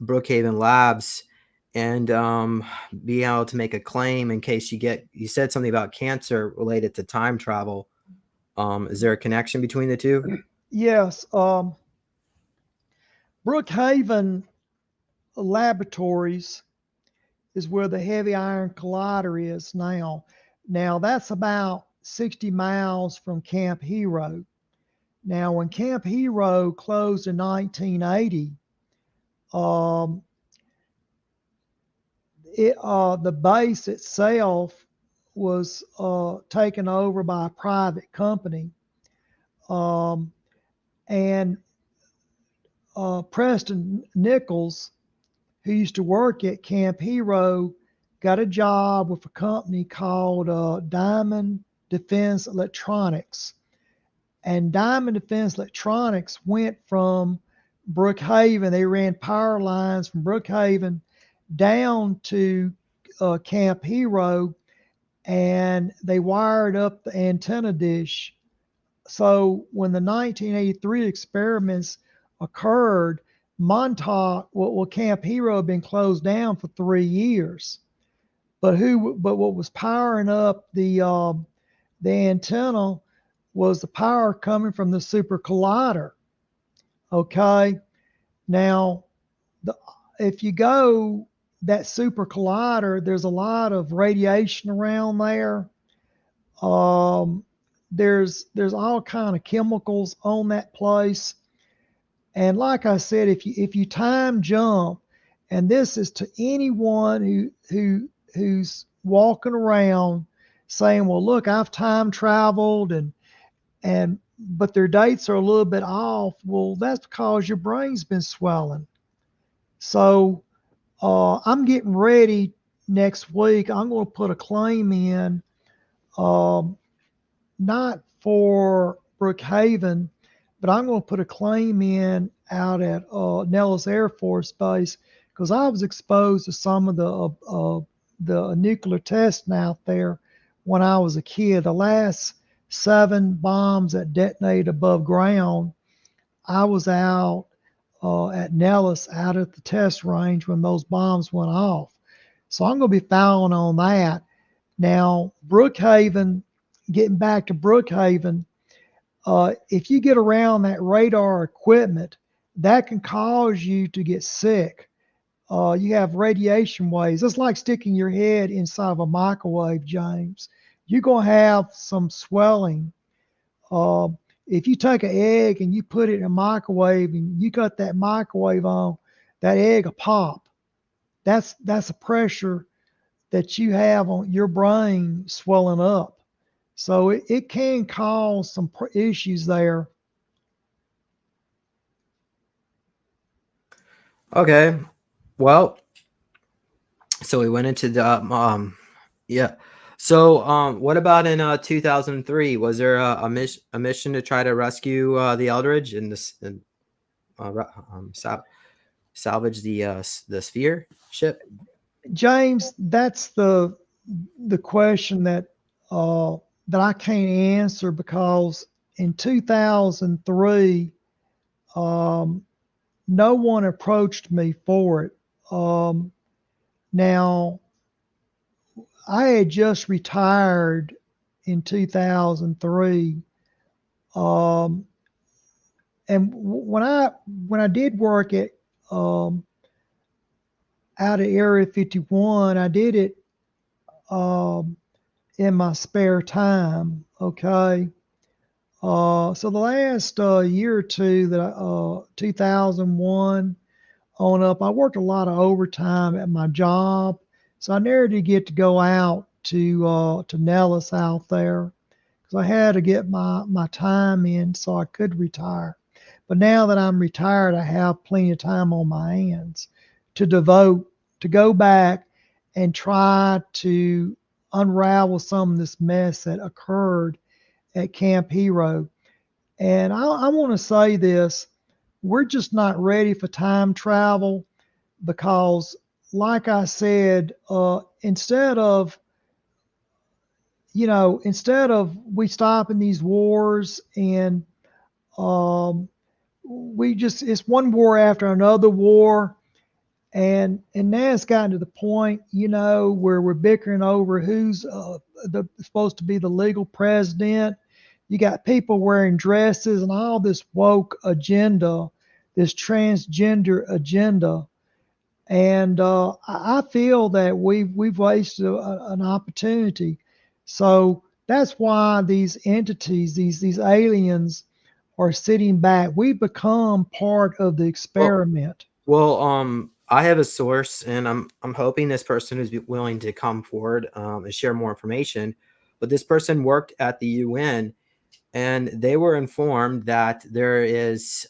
Brookhaven Labs and being able to make a claim in case you said something about cancer related to time travel. Is there a connection between the two? Yes. Brookhaven Laboratories is where the heavy iron collider is now. Now that's about 60 miles from Camp Hero. Now, when Camp Hero closed in 1980, the base itself was taken over by a private company, and Preston Nichols who used to work at Camp Hero got a job with a company called Diamond Defense Electronics. And Diamond Defense Electronics went from Brookhaven. They ran power lines from Brookhaven down to Camp Hero, and they wired up the antenna dish. So when the 1983 experiments occurred, Montauk, well, Camp Hero had been closed down for 3 years. But what was powering up the antenna was the power coming from the super collider. Okay, now if you go that super collider, there's a lot of radiation around there. There's all kind of chemicals on that place, and like I said, if you time jump, and this is to anyone who's walking around saying, well, look, I've time traveled and but their dates are a little bit off. Well, that's because your brain's been swelling. So I'm getting ready next week. I'm going to put a claim in, not for Brookhaven, but I'm going to put a claim in out at Nellis Air Force Base because I was exposed to some of the nuclear testing out there when I was a kid. The last 7 bombs that detonated above ground, I was out at Nellis, out at the test range when those bombs went off. So I'm going to be filing on that. Now, Brookhaven, getting back to Brookhaven, if you get around that radar equipment, that can cause you to get sick. You have radiation waves. It's like sticking your head inside of a microwave, James. You're going to have some swelling. If you take an egg and you put it in a microwave and you cut that microwave on, that egg will pop. That's a pressure that you have on your brain swelling up. So it can cause some issues there. Okay. Well, so we went into the yeah. So what about in 2003? Was there a mission to try to rescue the Eldridge and salvage the sphere ship? James, that's the question that I can't answer because in 2003, no one approached me for it. Now, I had just retired in 2003, and when I did work at out of Area 51, I did it in my spare time. Okay. So the last year or two, 2001 on up, I worked a lot of overtime at my job. So I never did get to go out to Nellis out there because I had to get my time in so I could retire. But now that I'm retired, I have plenty of time on my hands to devote to go back and try to unravel some of this mess that occurred at Camp Hero. And I want to say this, we're just not ready for time travel because, like I said, instead of we stopping these wars and it's one war after another war. And now it's gotten to the point, where we're bickering over who's supposed to be the legal president. You got people wearing dresses and all this woke agenda, this transgender agenda. And I feel that we've wasted an opportunity. So that's why these entities, these aliens, are sitting back. We've become part of the experiment. Well, I have a source, and I'm hoping this person is willing to come forward and share more information. But this person worked at the UN, and they were informed that there is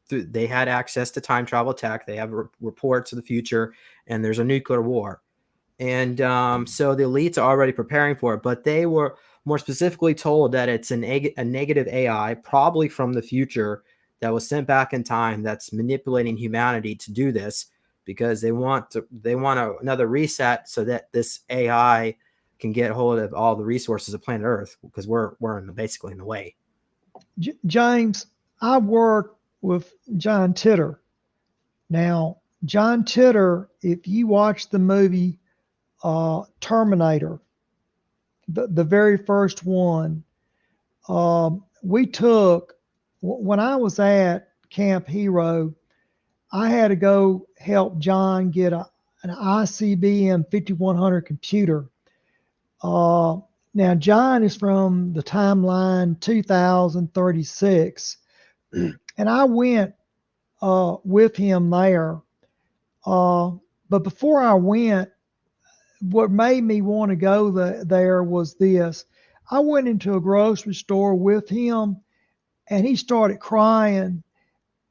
they had access to time travel tech. They have reports of the future, and there's a nuclear war. And so the elites are already preparing for it, but they were more specifically told that it's a negative AI, probably from the future, that was sent back in time, that's manipulating humanity to do this, because they want another reset so that this AI can get hold of all the resources of planet Earth, because we're basically in the way. James, I work with John Titor. Now, John Titor, if you watch the movie Terminator, the very first one, we took, when I was at Camp Hero, I had to go help John get an ICBM 5100 computer. Now, John is from the timeline 2036, and I went with him there. But before I went, what made me want to go there was this. I went into a grocery store with him, and he started crying.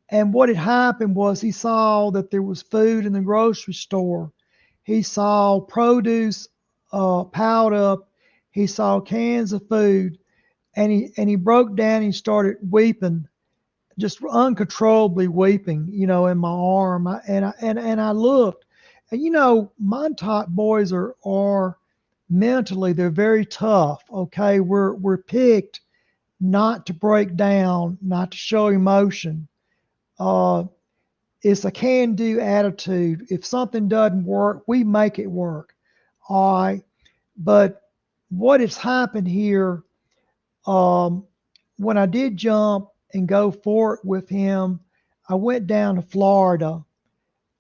And what had happened was he saw that there was food in the grocery store. He saw produce piled up. He saw cans of food, and he broke down. And he started weeping, just uncontrollably weeping, in my arm. And I looked, and Montauk boys are mentally, they're very tough. Okay, we're picked not to break down, not to show emotion. It's a can-do attitude. If something doesn't work, we make it work. All right, but what has happened here? When I did jump and go for it with him, I went down to Florida,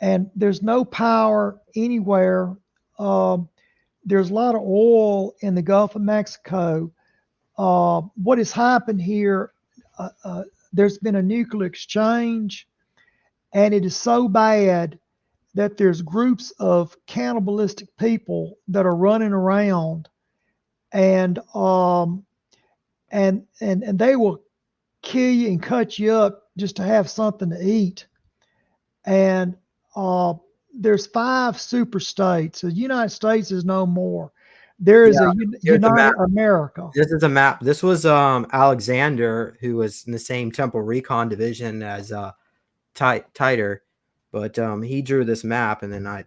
and there's no power anywhere. There's a lot of oil in the Gulf of Mexico. What has happened here? There's been a nuclear exchange, and it is so bad that there's groups of cannibalistic people that are running around, and they will kill you and cut you up just to have something to eat. And there's 5 super states. The United States is no more. There is a United America. This is a map. This was Alexander, who was in the same Temple Recon division as Titor, but he drew this map, and then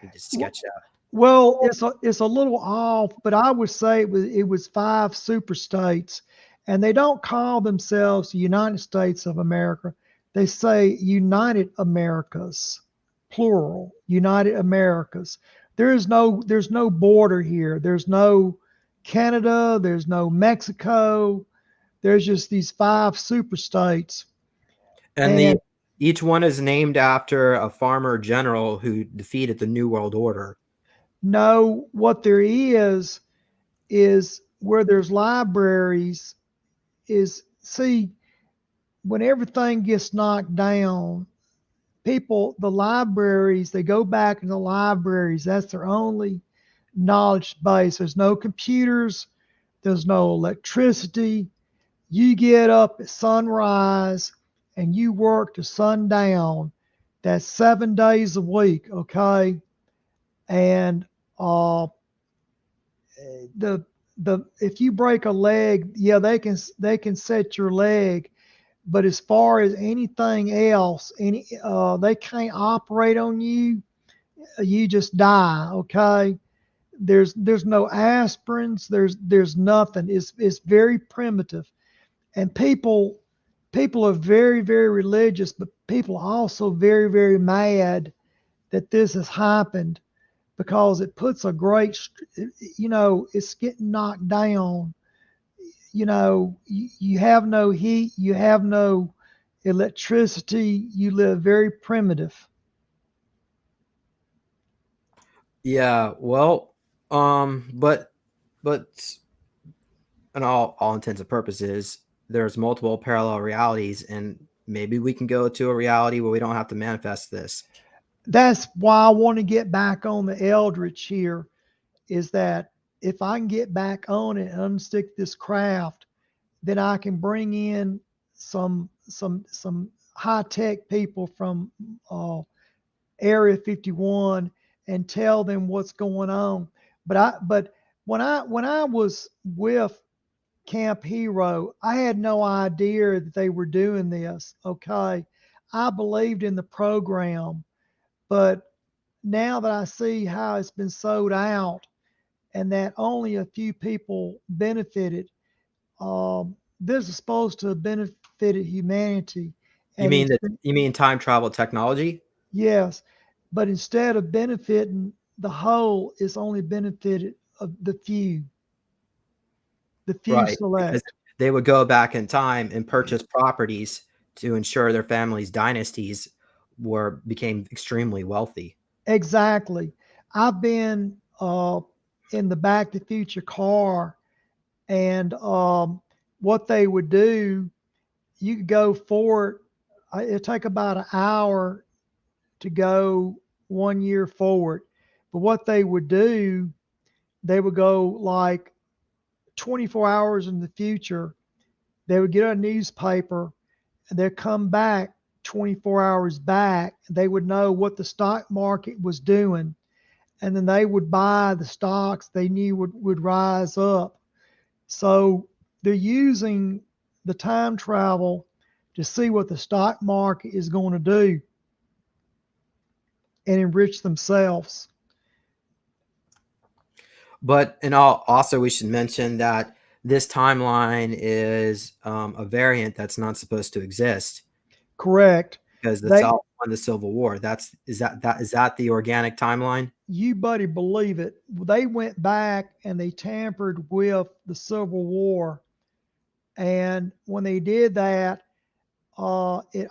he just sketched out. Well, it's a little off, but I would say it was 5 super states, and they don't call themselves the United States of America. They say United Americas, plural, United Americas. There's no border here. There's no Canada. There's no Mexico. There's just these 5 super states. And each one is named after a farmer general who defeated the New World Order. No, what there is where there's libraries see, when everything gets knocked down, the libraries, they go back in the libraries. That's their only knowledge base. There's no computers. There's no electricity. You get up at sunrise and you work to sundown. That's 7 days a week, okay? And if you break a leg, yeah, they can set your leg, but as far as anything else, they can't operate on you. You just die, okay? There's no aspirins. There's nothing. It's very primitive, and people are very, very religious, but people are also very, very mad that this has happened, because it puts a great, it's getting knocked down. You have no heat, you have no electricity, you live very primitive. Yeah, well, but in all intents and purposes, there's multiple parallel realities, and maybe we can go to a reality where we don't have to manifest this. That's why I want to get back on the Eldridge here, is that if I can get back on it and unstick this craft, then I can bring in some high-tech people from Area 51 and tell them what's going on. But when I was with Camp Hero, I had no idea that they were doing this. Okay. I believed in the program, but now that I see how it's been sold out and that only a few people benefited, this is supposed to have benefited humanity. You And mean it's that? been, You mean time travel technology? yes, but instead of benefiting the whole, it's only benefited of the few Right, because select. they would go back in time and purchase properties to ensure their family's dynasties became extremely wealthy. Exactly. I've been in the Back to the Future car, and what they would do, you could go forward. It'd take about an hour to go 1 year forward. But what they would do, they would go like 24 hours in the future. They would get a newspaper and they'd come back 24 hours back. They would know what the stock market was doing. And then they would buy the stocks they knew would rise up. So they're using the time travel to see what the stock market is going to do and enrich themselves. But and also we should mention that this timeline is a variant that's not supposed to exist Correct. because the They, South won the Civil War. Is that the organic timeline? you buddy believe it. They went back and they tampered with the Civil War. And when they did that, it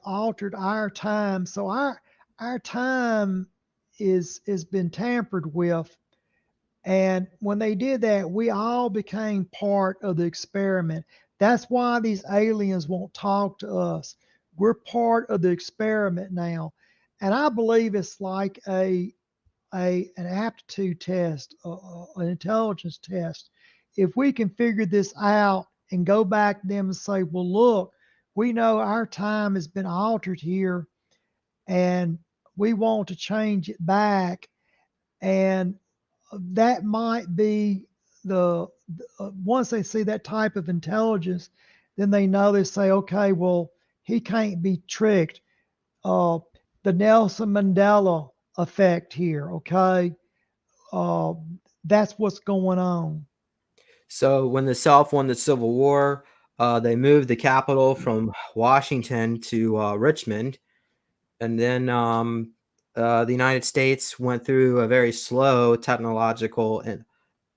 altered our time. So our time is been tampered with. And when they did that, we all became part of the experiment. That's why these aliens won't talk to us. We're part of the experiment now. And I believe it's like an aptitude test, an intelligence test. If we can figure this out and go back to them and say, well, look, we know our time has been altered here and we want to change it back. And that might be once they see that type of intelligence, then they say, okay, well, he can't be tricked. Uh, the Nelson Mandela effect here, okay? Uh, that's what's going on. So when the South won the Civil War, they moved the capital from Washington to Richmond, and then the United States went through a very slow technological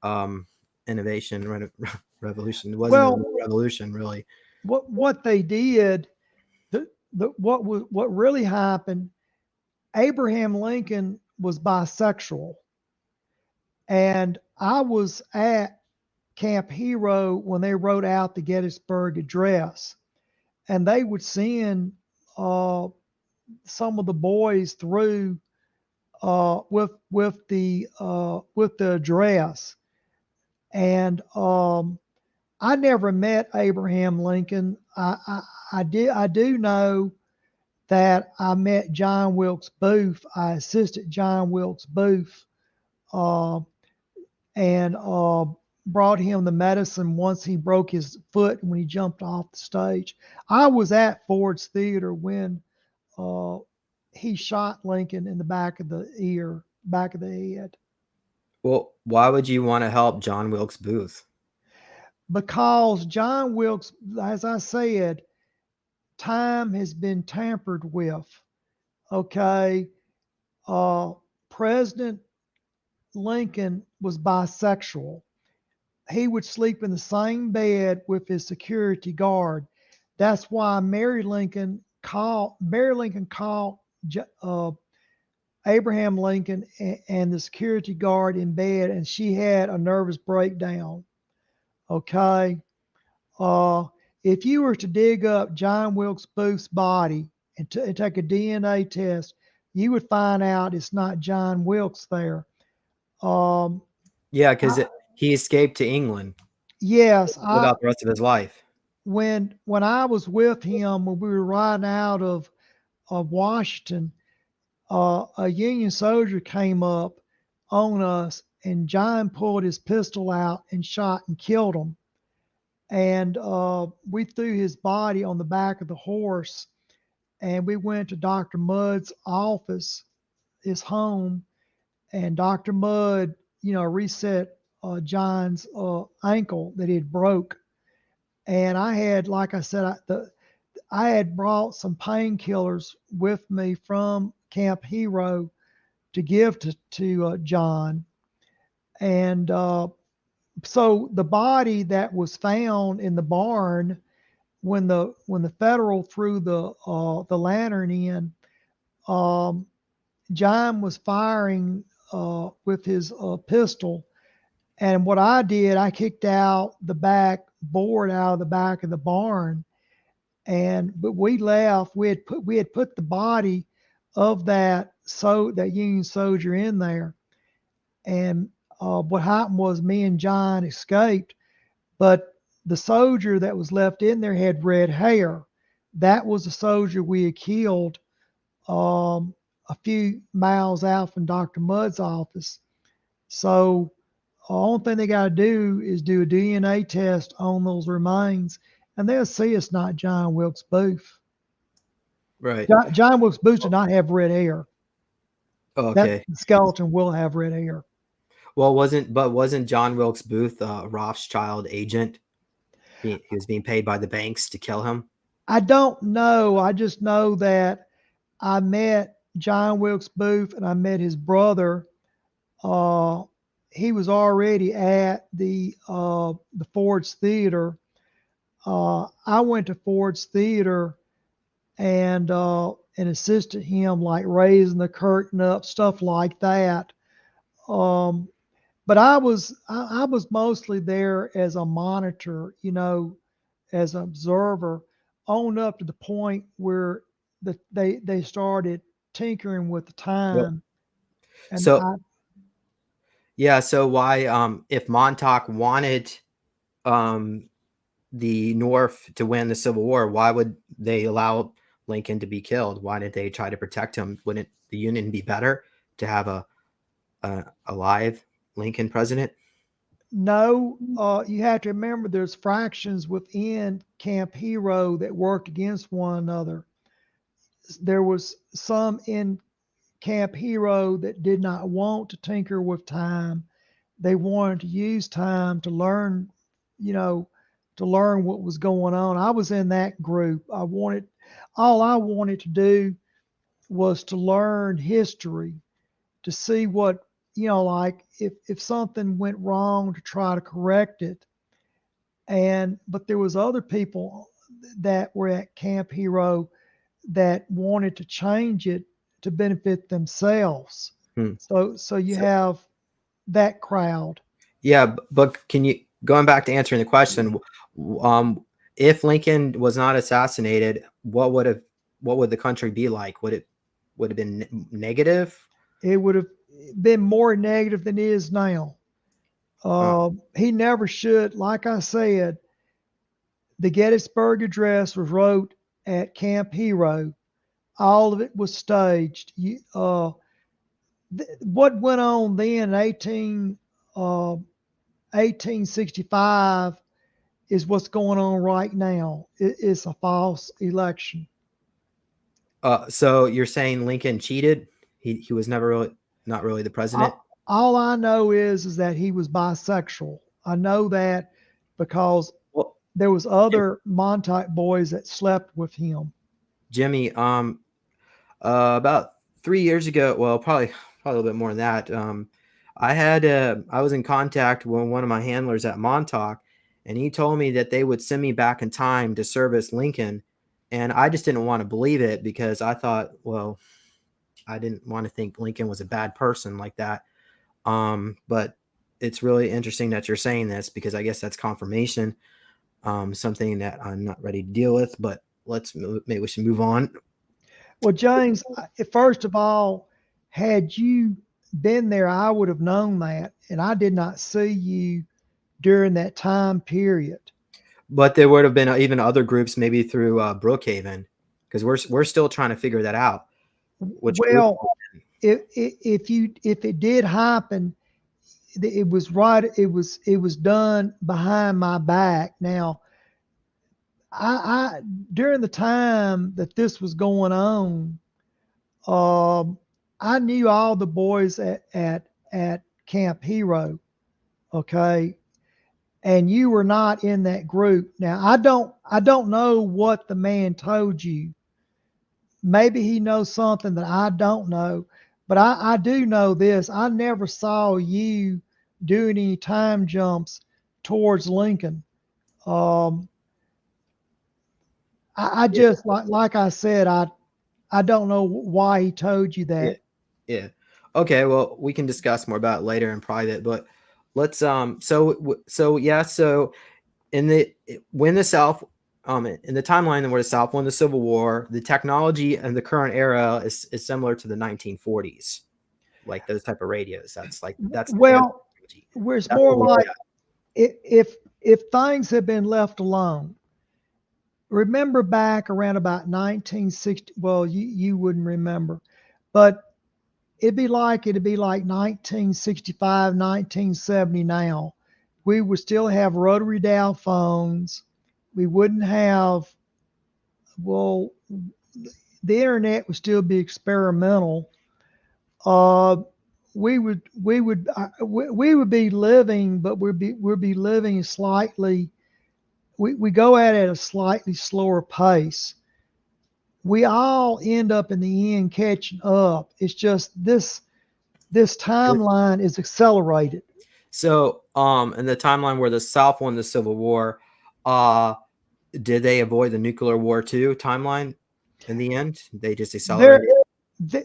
um, innovation revolution. It wasn't Well, a revolution, really. what they did, what really happened, Abraham Lincoln was bisexual, and I was at Camp Hero when they wrote out the Gettysburg Address, and they would send uh, some of the boys through with the address, and I never met Abraham Lincoln. I do know that I met John Wilkes Booth. I assisted John Wilkes Booth uh, and brought him the medicine once he broke his foot when he jumped off the stage. I was at Ford's Theater when uh, he shot Lincoln in the back of the ear, back of the head, Well, why would you want to help John Wilkes Booth? because John Wilkes, as I said, time has been tampered with. Okay, uh, President Lincoln was bisexual. He would sleep in the same bed with his security guard. That's why Mary Lincoln called uh, Abraham Lincoln and the security guard in bed, and she had a nervous breakdown. Okay. Uh, if you were to dig up John Wilkes Booth's body and take a DNA test, you would find out it's not John Wilkes there. Um, Yeah, I, because he escaped to England. yes, What about the rest of his life? when I was with him, when we were riding out of Washington, a Union soldier came up on us, and John pulled his pistol out and shot and killed him. And we threw his body on the back of the horse, and we went to Dr. Mudd's office, his home, and Dr. Mudd, reset John's ankle that he had broke. And I had, like I said, I had brought some painkillers with me from Camp Hero to give to John. And so the body that was found in the barn when the federal threw the lantern in, John was firing with his pistol, and what I did, I kicked out the back board out of the back of the barn, but we left. We had put the body of that Union soldier in there, and what happened was me and John escaped, but the soldier that was left in there had red hair. That was the soldier we had killed a few miles out from Dr. Mudd's office. So the only thing they got to do is do a DNA test on those remains, and they'll see it's not John Wilkes Booth. Right. John Wilkes Booth did not have red hair. Oh, okay. That skeleton will have red hair. Well, wasn't John Wilkes Booth a Rothschild agent? He was being paid by the banks to kill him. I don't know. I just know that I met John Wilkes Booth and I met his brother. He was already at the Ford's Theater. I went to Ford's Theater and assisted him, like raising the curtain up, stuff like that. But I was mostly there as a monitor, as an observer, on up to the point where they started tinkering with the time. Yep. So why, if Montauk wanted the North to win the Civil War, why would they allow Lincoln to be killed? Why did they try to protect him? Wouldn't the Union be better to have a live Lincoln president? No, you have to remember there's fractions within Camp Hero that worked against one another. There was some in Camp Hero that did not want to tinker with time. They wanted to use time to learn, what was going on. I was in that group. All I wanted to do was to learn history, to see what, like if something went wrong, to try to correct it. But there was other people that were at Camp Hero that wanted to change it to benefit themselves. So you have that crowd. Yeah, but going back to answering the question, if Lincoln was not assassinated, what would the country be like? Would it have been negative? It would have been more negative than it is now. He never should. Like I said, the Gettysburg Address was wrote at Camp Hero. All of it was staged. What went on then in 1865 is what's going on right now. It's a false election. So you're saying Lincoln cheated? He was never not really the president? All I know is that he was bisexual. I know that because there was other Montauk boys that slept with him. Jimmy, about 3 years ago, well, probably a little bit more than that. I was in contact with one of my handlers at Montauk, and he told me that they would send me back in time to service Lincoln. And I just didn't want to believe it because I thought, well, I didn't want to think Lincoln was a bad person like that. But it's really interesting that you're saying this because I guess that's confirmation, something that I'm not ready to deal with, but maybe we should move on. Well, James, first of all, had you been there, I would have known that. And I did not see you during that time period. But there would have been even other groups, maybe through Brookhaven, because we're still trying to figure that out. Which group? Well, if it did happen, it was right. It was done behind my back. Now, I during the time that this was going on, um, I knew all the boys at Camp Hero. Okay, and you were not in that group. Now, I don't know what the man told you. Maybe he knows something that I don't know, but I do know this. I never saw you doing any time jumps towards Lincoln. Um, I Yeah, just like I said, I don't know why he told you yeah, that. yeah. Okay, well, we can discuss more about it later in private, but let's so yeah, so in the when the South in the timeline where the South won the Civil War, the technology and the current era is similar to the 1940s, like those type of radios. That's their Well, technology. where it's That's more what we like got. if things had been left alone. Remember back around about 1960. Well, you wouldn't remember, but it'd be like 1965, 1970 now. We would still have rotary dial phones. We wouldn't have, well, the internet would still be experimental. Uh, we would be living, but we'd be living slightly. We go at a slightly slower pace. We all end up in the end catching up. It's just this timeline is accelerated. So, in the timeline where the South won the Civil War, uh, did they avoid the nuclear war too? Timeline in the end, they just There, accelerated.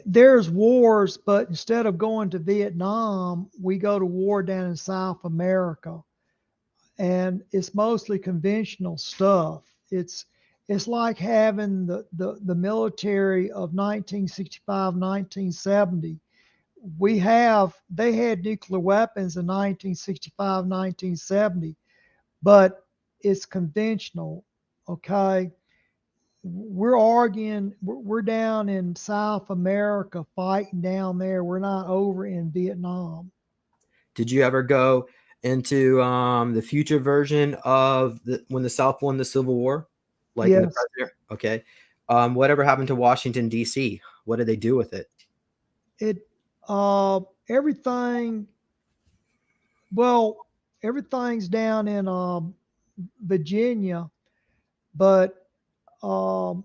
there's wars, but instead of going to Vietnam, we go to war down in South America, and it's mostly conventional stuff. It's like having the military of 1965, 1970. They had nuclear weapons in 1965, 1970, but it's conventional. Okay, we're arguing. We're down in South America fighting down there. We're not over in Vietnam. Did you ever go into the future version of when the South won the Civil War, like in the Yes, present? Okay. Whatever happened to Washington D.C.? What did they do with it? it everything. Well, everything's down in Virginia, but um,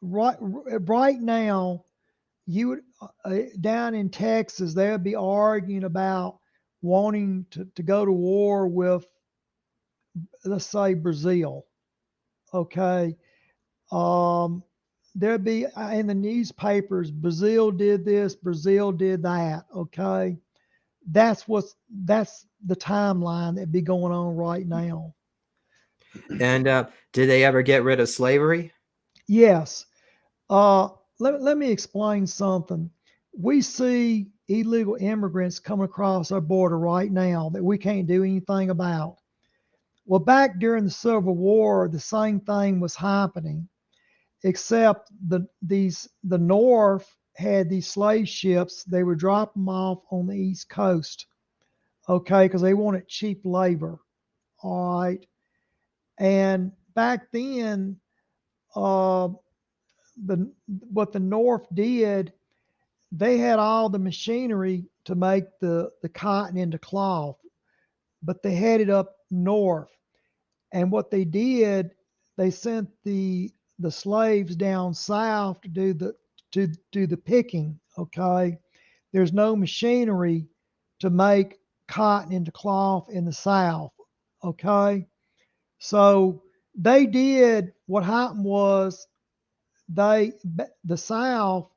right now you would down in Texas, they'll be arguing about wanting to go to war with, let's say, Brazil. Okay. Um, there'll be in the newspapers, Brazil did this, Brazil did that. Okay. That's the timeline that be going on right now. And did they ever get rid of slavery? Yes. Uh, let me explain something. We see illegal immigrants coming across our border right now that we can't do anything about. Well, back during the Civil War, the same thing was happening, except the North had these slave ships. They would drop them off on the East Coast, okay, because they wanted cheap labor. All right, and back then, uh, the what the North did, they had all the machinery to make the cotton into cloth, but they had it up north. And what they did, they sent the slaves down south to do the picking. Okay, there's no machinery to make cotton into cloth in the south. Okay, so they did. What happened was they the South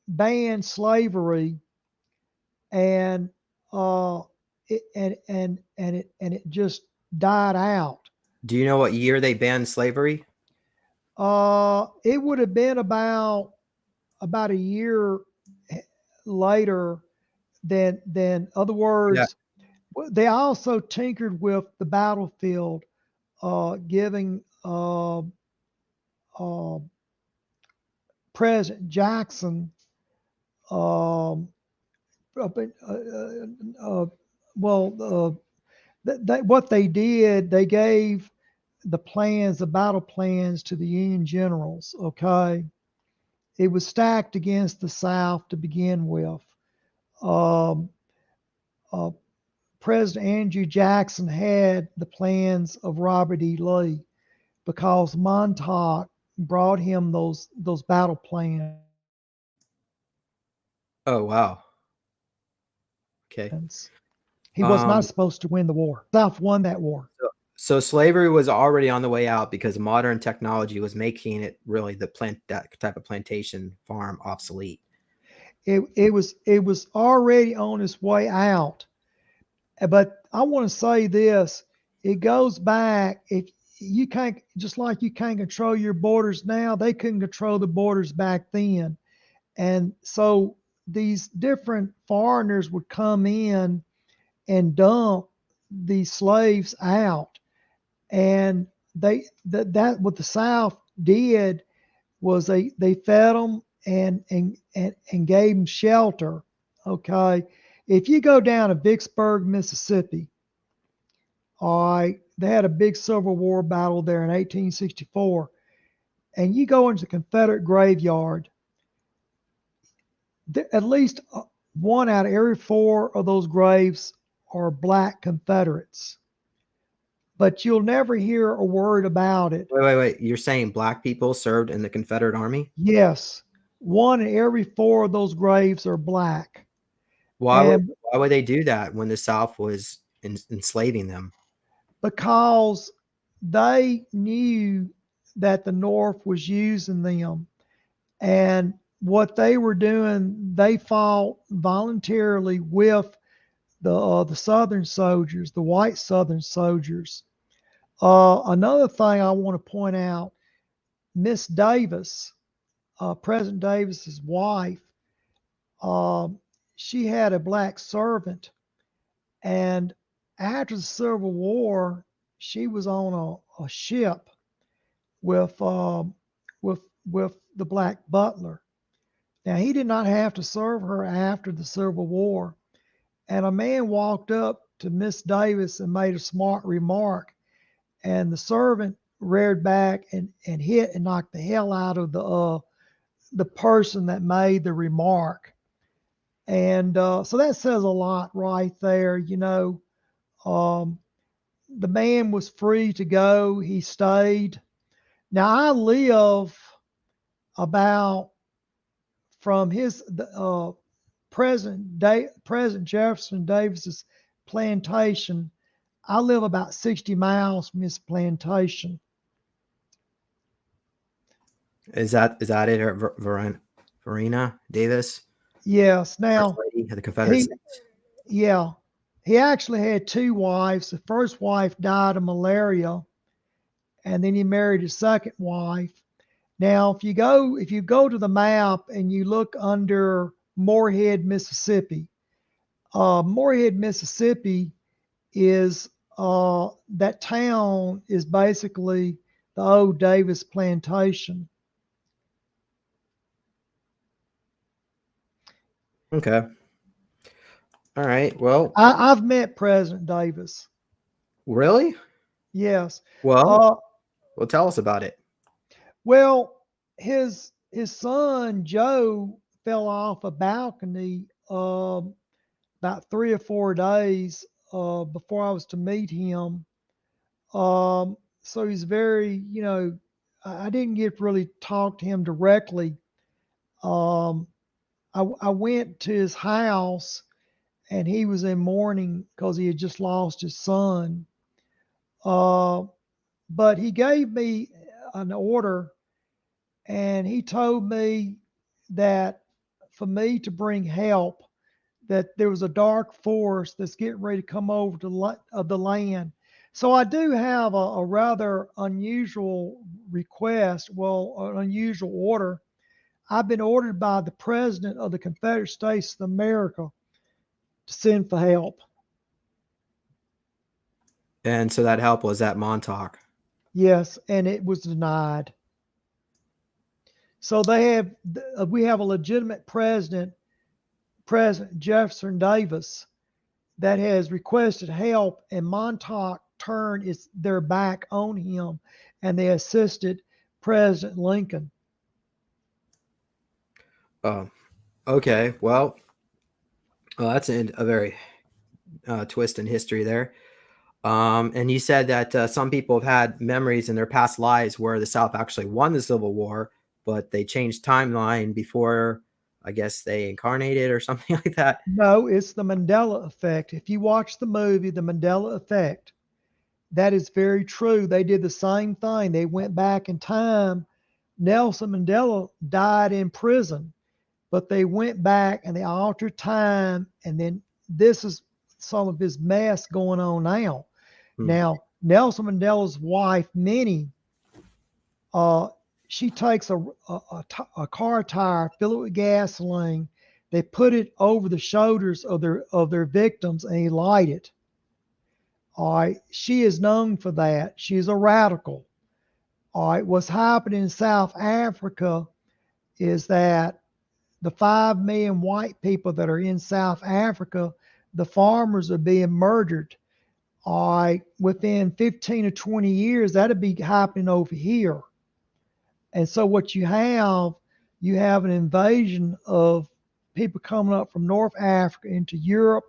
banned slavery, and it just died out. Do you know what year they banned slavery? It would have been about a year later than other Yeah. words. They also tinkered with the battlefield. giving uh, President Jackson, um, uh, uh, uh, well, what they did, they gave the plans, the battle plans to the Union generals. Okay. It was stacked against the South to begin with. Um, uh, President Andrew Jackson had the plans of Robert E. Lee because Montauk brought him those battle plans. Oh, wow. Okay. He was not Um, supposed to win the war. South won that war. so slavery was already on the way out because modern technology was making it really that type of plantation farm obsolete. It was already on its way out. But I want to say this: it goes back. If you can't, just like you can't control your borders now, they couldn't control the borders back then. And so these different foreigners would come in and dump these slaves out. And that what the South did was they fed them and gave them shelter. Okay. If you go down to Vicksburg, Mississippi, all right, they had a big Civil War battle there in 1864, and you go into the Confederate graveyard, at least one out of every four of those graves are black Confederates. But you'll never hear a word about it. Wait. You're saying black people served in the Confederate Army? Yes, one in every four of those graves are black. Why would they do that when the South was enslaving them? Because they knew that the North was using them. And what they were doing, they fought voluntarily with the Southern soldiers, the white Southern soldiers. Another thing I want to point out, Miss Davis, President Davis's wife, she had a black servant, and after the Civil War, she was on a ship with with with the black butler. Now he did not have to serve her after the Civil War, and a man walked up to Miss Davis and made a smart remark, and the servant reared back and hit and knocked the hell out of the person that made the remark. And so that says a lot right there. Um, the man was free to go. He stayed. Now I live about from his President Jefferson Davis's plantation. I live about 60 miles from his plantation. Is that it? Or Verena Davis, Yes. First Now Lady of the Confederate he, States? yeah, he actually had two wives. The first wife died of malaria, and then he married his second wife. Now, if you go to the map and you look under Morehead, Mississippi, Morehead, Mississippi is that town is basically the old Davis plantation. Okay. All right. Well, I've met President Davis. really? Yes. Well, Uh, tell us about it. well, his son Joe fell off a balcony about 3 or 4 days before I was to meet him. So he's very, I didn't get to really talk to him directly. Um, I went to his house and he was in mourning because he had just lost his son. Uh, but he gave me an order and he told me that for me to bring help, that there was a dark force that's getting ready to come over to the land. So I do have a rather unusual request, well, an unusual order. I've been ordered by the President of the Confederate States of America to send for help. And so that help was at Montauk. Yes, and it was denied. So we have a legitimate president, President Jefferson Davis, that has requested help, and Montauk turned their back on him, and they assisted President Lincoln. Oh, okay. Well, that's a very twist in history there. And you said that some people have had memories in their past lives where the South actually won the Civil War, but they changed timeline before, I guess, they incarnated or something like that. No, it's the Mandela effect. If you watch the movie, The Mandela Effect, that is very true. They did the same thing. They went back in time. Nelson Mandela died in prison, but they went back and they altered time. And then this is some of his mess going on now. Hmm. Now, Nelson Mandela's wife, Minnie, she takes a car tire, fill it with gasoline. They put it over the shoulders of their victims, and he light it. All right, she is known for that. She's a radical. All right, what's happening in South Africa is that the 5 million white people that are in South Africa, the farmers are being murdered. All right, within 15 or 20 years, that'll be happening over here. And so what you have an invasion of people coming up from North Africa into Europe.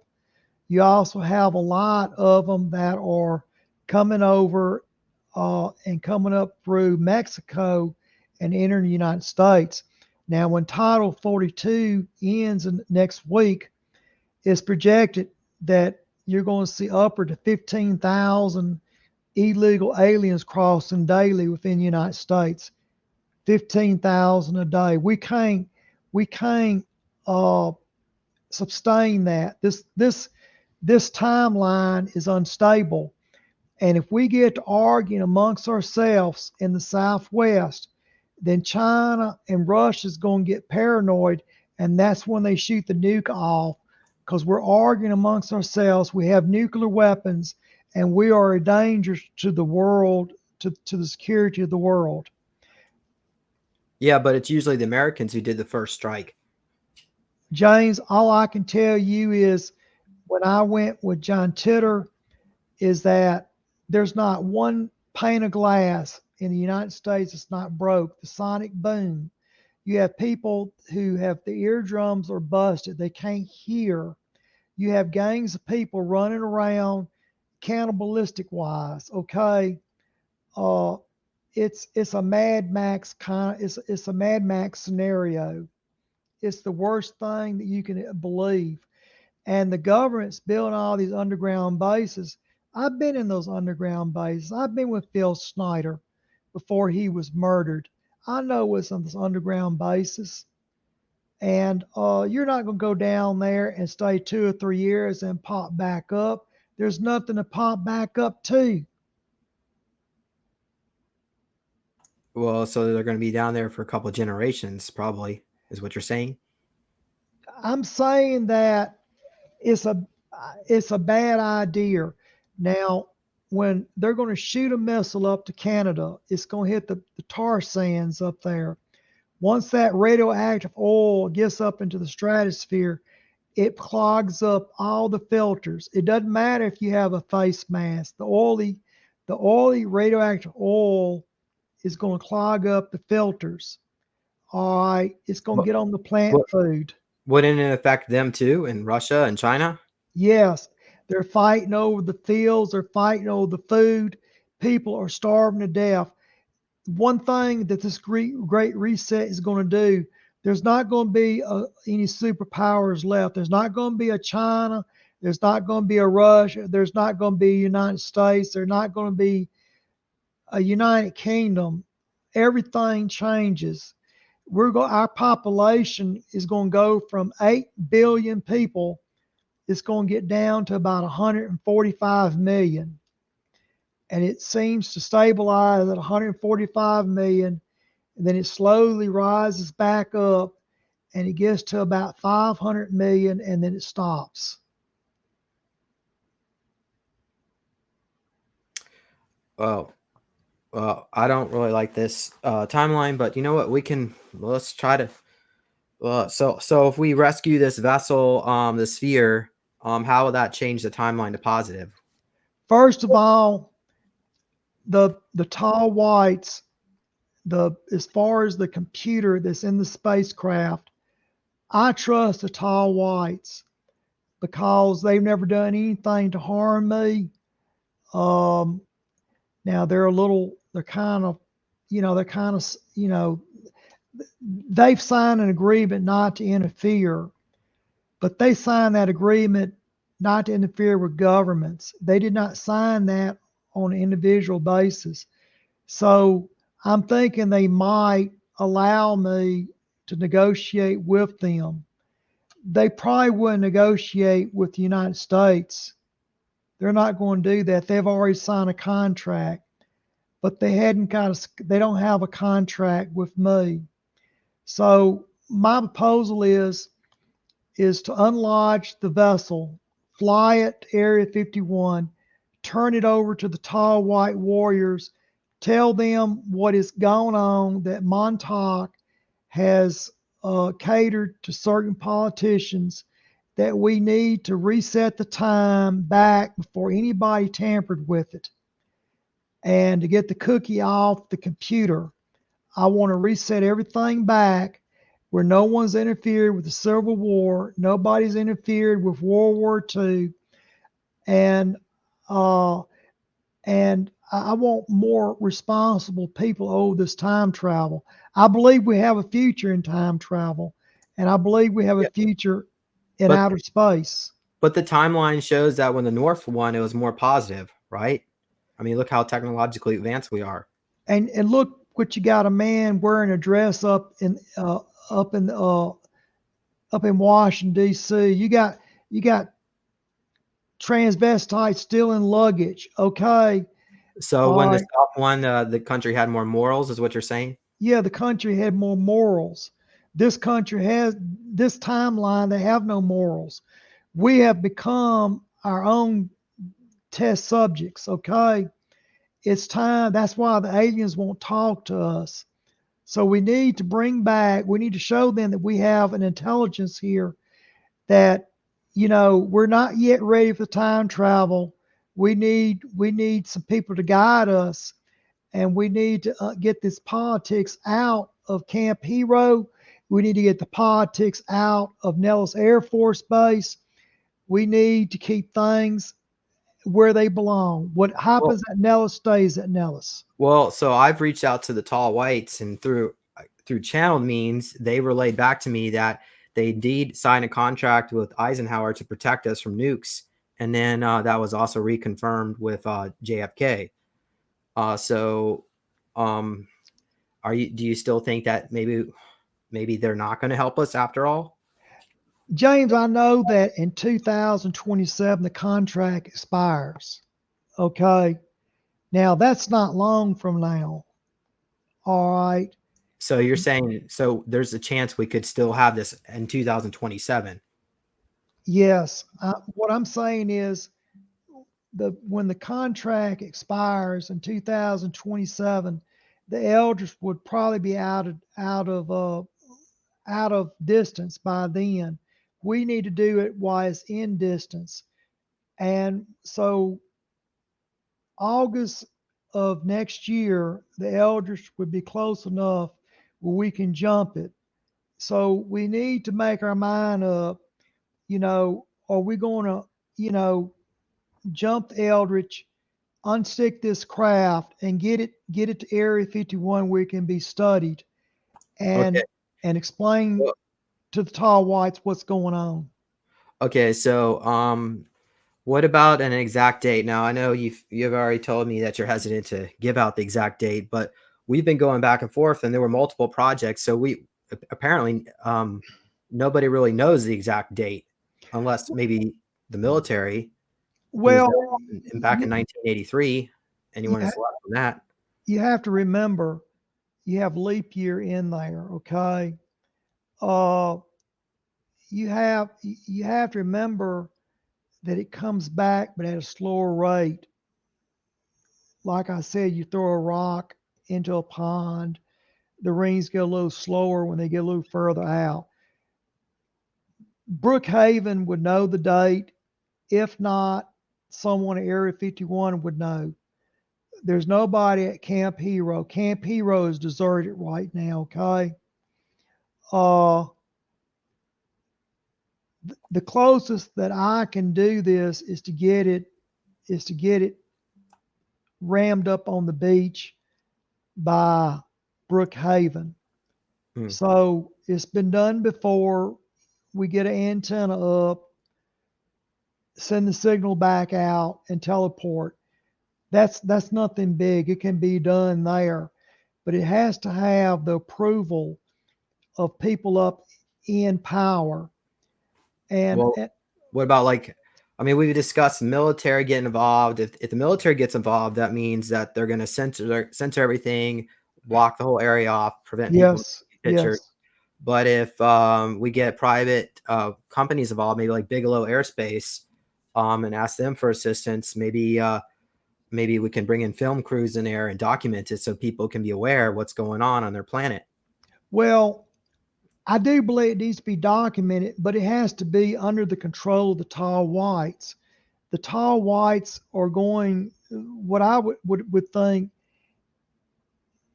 You also have a lot of them that are coming over and coming up through Mexico and entering the United States. Now, when Title 42 ends next week, it's projected that you're going to see upward to 15,000 illegal aliens crossing daily within the United States. 15,000 a day. We can't sustain that. This timeline is unstable. And if we get to arguing amongst ourselves in the Southwest, then China and Russia is going to get paranoid, and that's when they shoot the nuke off, because we're arguing amongst ourselves. We have nuclear weapons, and we are a danger to the world, to the security of the world. Yeah, but it's usually the Americans who did the first strike. James, all I can tell you is when I went with John Titter, is that there's not one pane of glass in the United States that's not broke. The sonic boom. You have people who have the eardrums are busted. They can't hear. You have gangs of people running around cannibalistic wise. Okay. Uh, it's a Mad Max it's a Mad Max scenario. It's the worst thing that you can believe. And the government's building all these underground bases. I've been in those underground bases. I've been with Phil Schneider before he was murdered. I know what's on those underground bases. And you're not going to go down there and stay 2 or 3 years and pop back up. There's nothing to pop back up to. Well, so they're going to be down there for a couple of generations, probably, is what you're saying. I'm saying that it's a bad idea. Now, when they're going to shoot a missile up to Canada, it's going to hit the tar sands up there. Once that radioactive oil gets up into the stratosphere, it clogs up all the filters. It doesn't matter if you have a face mask. The oily radioactive oil is going to clog up the filters. All right, it's going to But, get on the plant but food. wouldn't it affect them too in Russia and China? Yes, they're fighting over the fields, they're fighting over the food. People are starving to death. One thing that this great reset is going to do, there's not going to be any superpowers left. There's not going to be a China. There's not going to be a Russia. There's not going to be a United States. There's not going to be a United Kingdom. Everything changes. Our population is going to go from 8 billion people. It's going to get down to about 145 million. And it seems to stabilize at 145 million. And then it slowly rises back up and it gets to about 500 million and then it stops. Oh, Well, I don't really like this timeline, but you know what? Let's try to. So if we rescue this vessel, the sphere, how will that change the timeline to positive? First of all, the tall whites, as far as the computer that's in the spacecraft, I trust the tall whites because they've never done anything to harm me. Um, Now they're kind of, they've signed an agreement not to interfere, but they signed that agreement not to interfere with governments. They did not sign that on an individual basis. So I'm thinking they might allow me to negotiate with them. They probably wouldn't negotiate with the United States. They're not going to do that. They've already signed a contract, but they don't have a contract with me. So my proposal is to unlodge the vessel, fly it to Area 51, turn it over to the tall white warriors, tell them what is going on, that Montauk has catered to certain politicians, that we need to reset the time back before anybody tampered with it, and to get the cookie off the computer. I want to reset everything back where no one's interfered with the Civil War, nobody's interfered with World War II, and uh, I want more responsible people over this time travel. I believe we have a future in time travel, and I believe we have a Yeah, future in but outer space. but the timeline shows that when the North won, it was more positive, right? I mean, look how technologically advanced we are. And look what you got, a man wearing a dress up in up in Washington D.C. You got transvestites stealing luggage. Okay, So all when the right. South won, the country had more morals, is what you're saying? Yeah, the country had more morals. This country has this timeline. They have no morals. We have become our own test subjects. Okay, it's time. That's why the aliens won't talk to us. So we need to bring back. We need to show them that we have an intelligence here, that we're not yet ready for time travel. We need some people to guide us, and we need to get this politics out of Camp Hero. We need to get the politics out of Nellis Air Force Base. We need to keep things where they belong. What Well, happens at Nellis stays at Nellis. so I've reached out to the tall whites, and through channeled means, they relayed back to me that they indeed signed a contract with Eisenhower to protect us from nukes, and then that was also reconfirmed with JFK. So, um, do you still think that maybe they're not going to help us after all? James, I know that in 2027 the contract expires. Okay. Now that's not long from now. All right. So you're saying so there's a chance we could still have this in 2027. Yes. What I'm saying is, when the contract expires in 2027, the Elders would probably be out of distance by then. We need to do it while it's in distance, and so August of next year, the Elders would be close enough where we can jump it. So we need to make our mind up. Are we going to, jump the Eldridge, unstick this craft, and get it to Area 51 where it can be studied, Okay. and explain Well, to the tall whites what's going on. okay. So, what about an exact date? Now, I know you've already told me that you're hesitant to give out the exact date, but we've been going back and forth, and there were multiple projects. So we apparently nobody really knows the exact date, unless maybe the military, who's Well, back in 1983. you, Anyone ha- is left from that. you have to remember you have leap year in there. Okay. uh you have to remember that it comes back but at a slower rate. like I said, you throw a rock into a pond, the rings get a little slower when they get a little further out. Brookhaven would know the date. If not, someone at Area 51 would know. There's nobody at Camp Hero. Camp Hero is deserted right now, okay? Uh, the closest that I can do this is to get it rammed up on the beach by Brookhaven. Hmm. So it's been done before. We get an antenna up, send the signal back out, and teleport. That's nothing big. It can be done there, but it has to have the approval of people up in power. And Well, what about like, I mean, we've discussed military getting involved. If the military gets involved, that means that they're going to censor everything, block the whole area off, prevent people from yes, taking pictures. yes. But if we get private companies involved, maybe like Bigelow Aerospace, and ask them for assistance, maybe we can bring in film crews in there and document it so people can be aware of what's going on their planet. Well, I do believe it needs to be documented, but it has to be under the control of the tall whites. The tall whites are going, what I would think,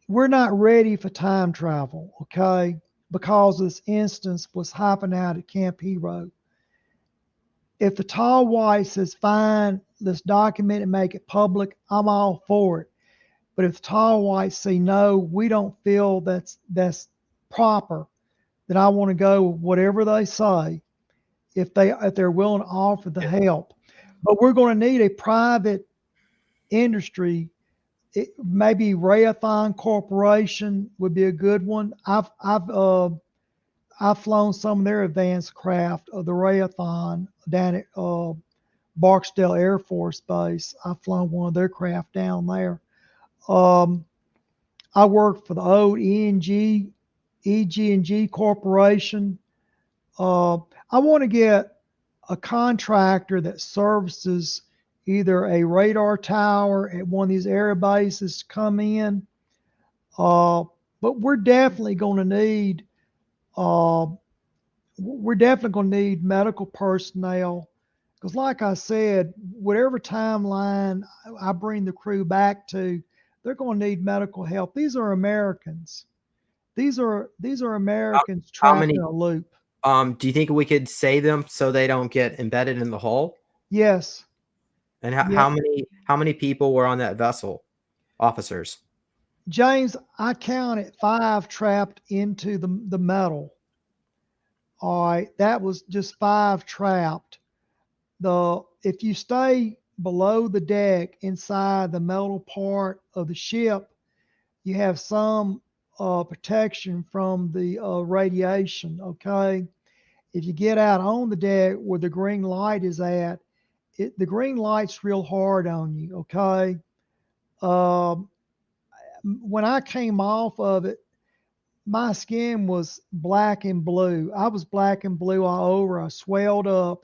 we're not ready for time travel, okay? Because this instance was happening out at Camp Hero. If the tall white says, fine, let's document and make it public, I'm all for it. But if the tall whites say, no, we don't feel that's proper, then I want to go whatever they say if they're willing to offer the help. But we're going to need a private industry. Maybe Raytheon Corporation would be a good one. I've flown some of their advanced craft of the Raytheon down at Barksdale Air Force Base. I've flown one of their craft down there. I worked for the old EG&G Corporation. I want to get a contractor that services either a radar tower at one of these air bases to come in. But we're definitely going to need medical personnel because, like I said, whatever timeline I bring the crew back to, they're going to need medical help. These are Americans. These are Americans How trapped many? in a loop. Do you think we could save them so they don't get embedded in the hull? Yes. And Yeah. how many people were on that vessel? Officers. James, I counted 5 trapped into the metal. All right, that was just 5 trapped. If you stay below the deck inside the metal part of the ship, you have some protection from the radiation. Okay, if you get out on the deck where the green light is at, the green light's real hard on you. Okay, um, when I came off of it, my skin was black and blue. I was black and blue all over. I swelled up.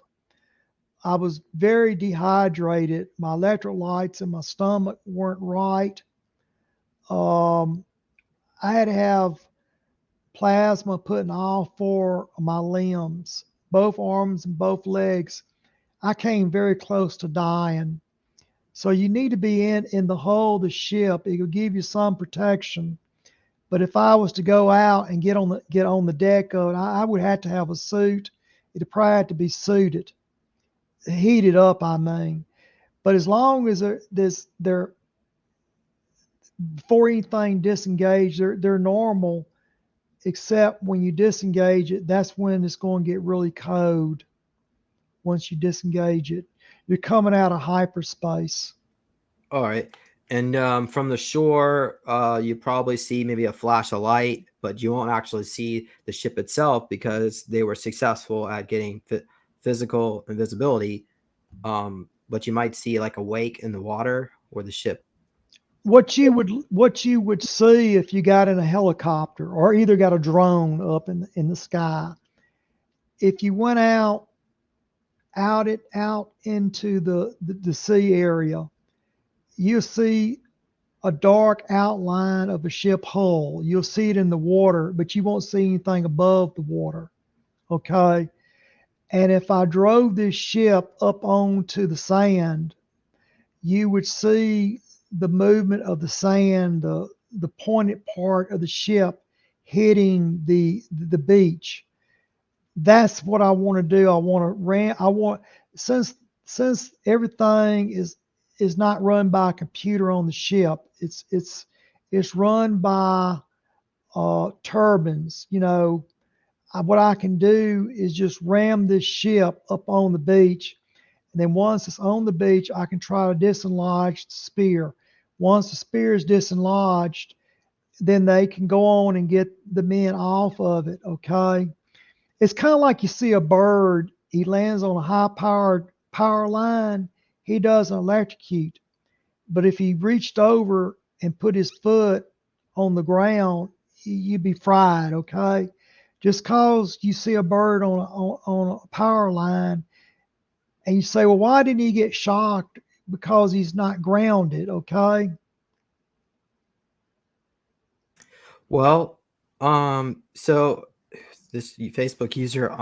I was very dehydrated. My electrolytes in my stomach weren't right. Um, I had to have plasma put in all 4 of my limbs, both arms and both legs. I came very close to dying. So you need to be in the hull of the ship. It will give you some protection. But if I was to go out and get on the deck of it, I would have to have a suit. It'd probably have to be suited, heated up, I mean. But as long as they're before anything disengaged, they're normal. Except when you disengage it, that's when it's going to get really cold. Once you disengage it, you're coming out of hyperspace. All right. And from the shore, you probably see maybe a flash of light, but you won't actually see the ship itself because they were successful at getting physical invisibility. But you might see like a wake in the water or the ship. What you would see if you got in a helicopter or either got a drone up in the sky, if you went out into the sea area, you see a dark outline of a ship hull. You'll see it in the water, but you won't see anything above the water. Okay. And if I drove this ship up onto the sand, you would see the movement of the sand, the pointed part of the ship hitting the beach. That's what I want to do. Since everything is not run by a computer on the ship. It's run by turbines. What I can do is just ram this ship up on the beach, and then once it's on the beach, I can try to dislodge the spear. Once the spear is dislodged, then they can go on and get the men off of it. Okay. It's kind of like you see a bird, he lands on a high power line, he doesn't electrocute. But if he reached over and put his foot on the ground, you'd be fried. Okay. Just cause you see a bird on a power line and you say, well, why didn't he get shocked? Because he's not grounded. Okay. Well, so this Facebook user,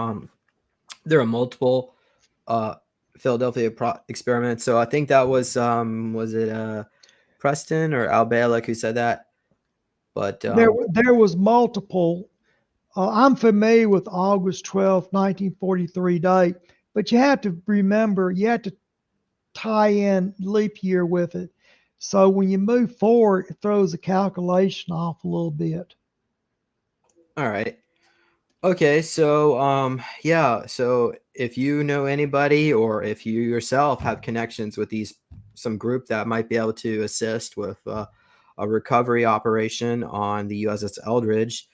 there are multiple Philadelphia experiments. So I think that was it Preston or Al Balick who said that? But There was multiple. I'm familiar with August 12th, 1943 date, but you have to remember, you have to tie in leap year with it. So when you move forward, it throws the calculation off a little bit. all right. Okay, so yeah, so if you know anybody or if you yourself have connections with some group that might be able to assist with a recovery operation on the USS Eldridge,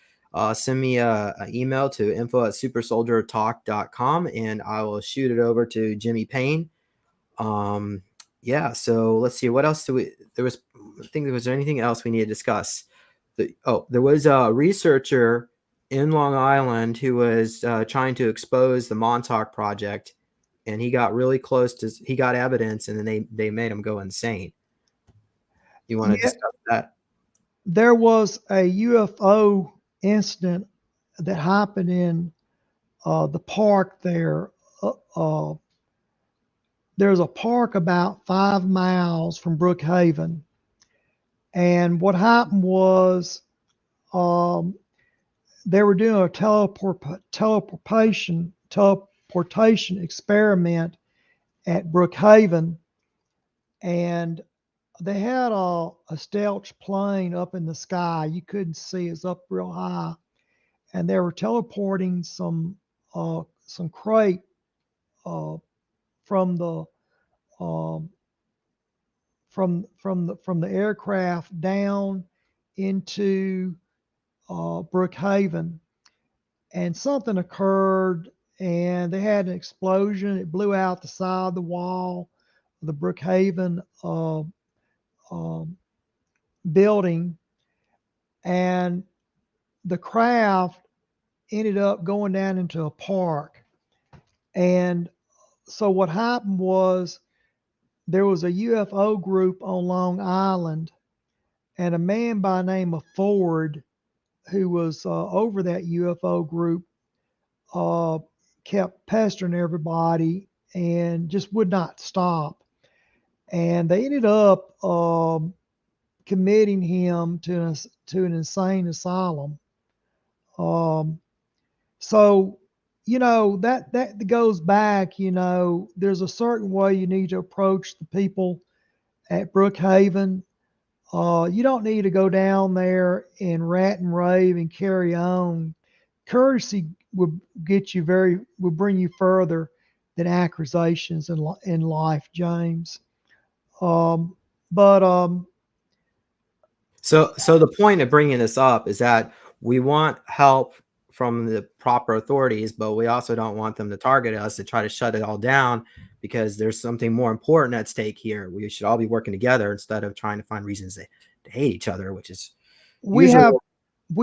send me an email to info@supersoldiertalk.com and I will shoot it over to Jimmy Paine. Yeah, so let's see, what else was there anything else we need to discuss? There was a researcher in Long Island who was trying to expose the Montauk project, and he got really close he got evidence, and then they made him go insane. You want to discuss that? There was a UFO incident that happened in the park there. There's a park about 5 miles from Brookhaven. And what happened was they were doing a teleportation experiment at Brookhaven, and they had a stealth plane up in the sky. You couldn't see, it's up real high, and they were teleporting some crate from the aircraft down into Brookhaven, and something occurred, and they had an explosion. It blew out the side of the wall of the Brookhaven building, and the craft ended up going down into a park. And so what happened was there was a UFO group on Long Island, and a man by the name of Ford, who was over that UFO group, kept pestering everybody and just would not stop. And they ended up committing him to an insane asylum. So, that goes back, there's a certain way you need to approach the people at Brookhaven. You don't need to go down there and rant and rave and carry on. Courtesy would bring you further than accusations in life, James. But So the point of bringing this up is that we want help from the proper authorities, but we also don't want them to target us to try to shut it all down because there's something more important at stake here. We should all be working together instead of trying to find reasons to hate each other, which is we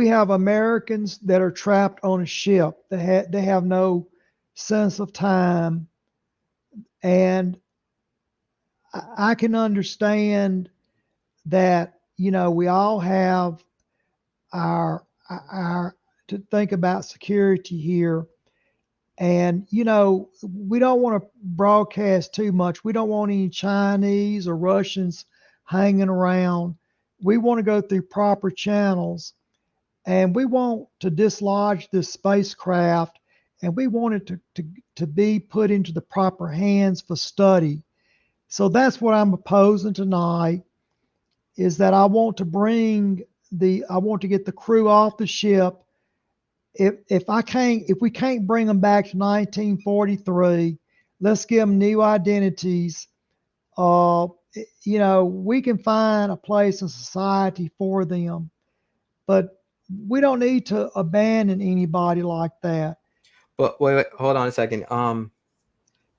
have Americans that are trapped on a ship. They have no sense of time, and I can understand that we all have our to think about security here. And, we don't want to broadcast too much. We don't want any Chinese or Russians hanging around. We want to go through proper channels, and we want to dislodge this spacecraft, and we want it to be put into the proper hands for study. So that's what I'm proposing tonight, is that I want to get the crew off the ship. If we can't bring them back to 1943, let's give them new identities. We can find a place in society for them, but we don't need to abandon anybody like that. But wait, hold on a second.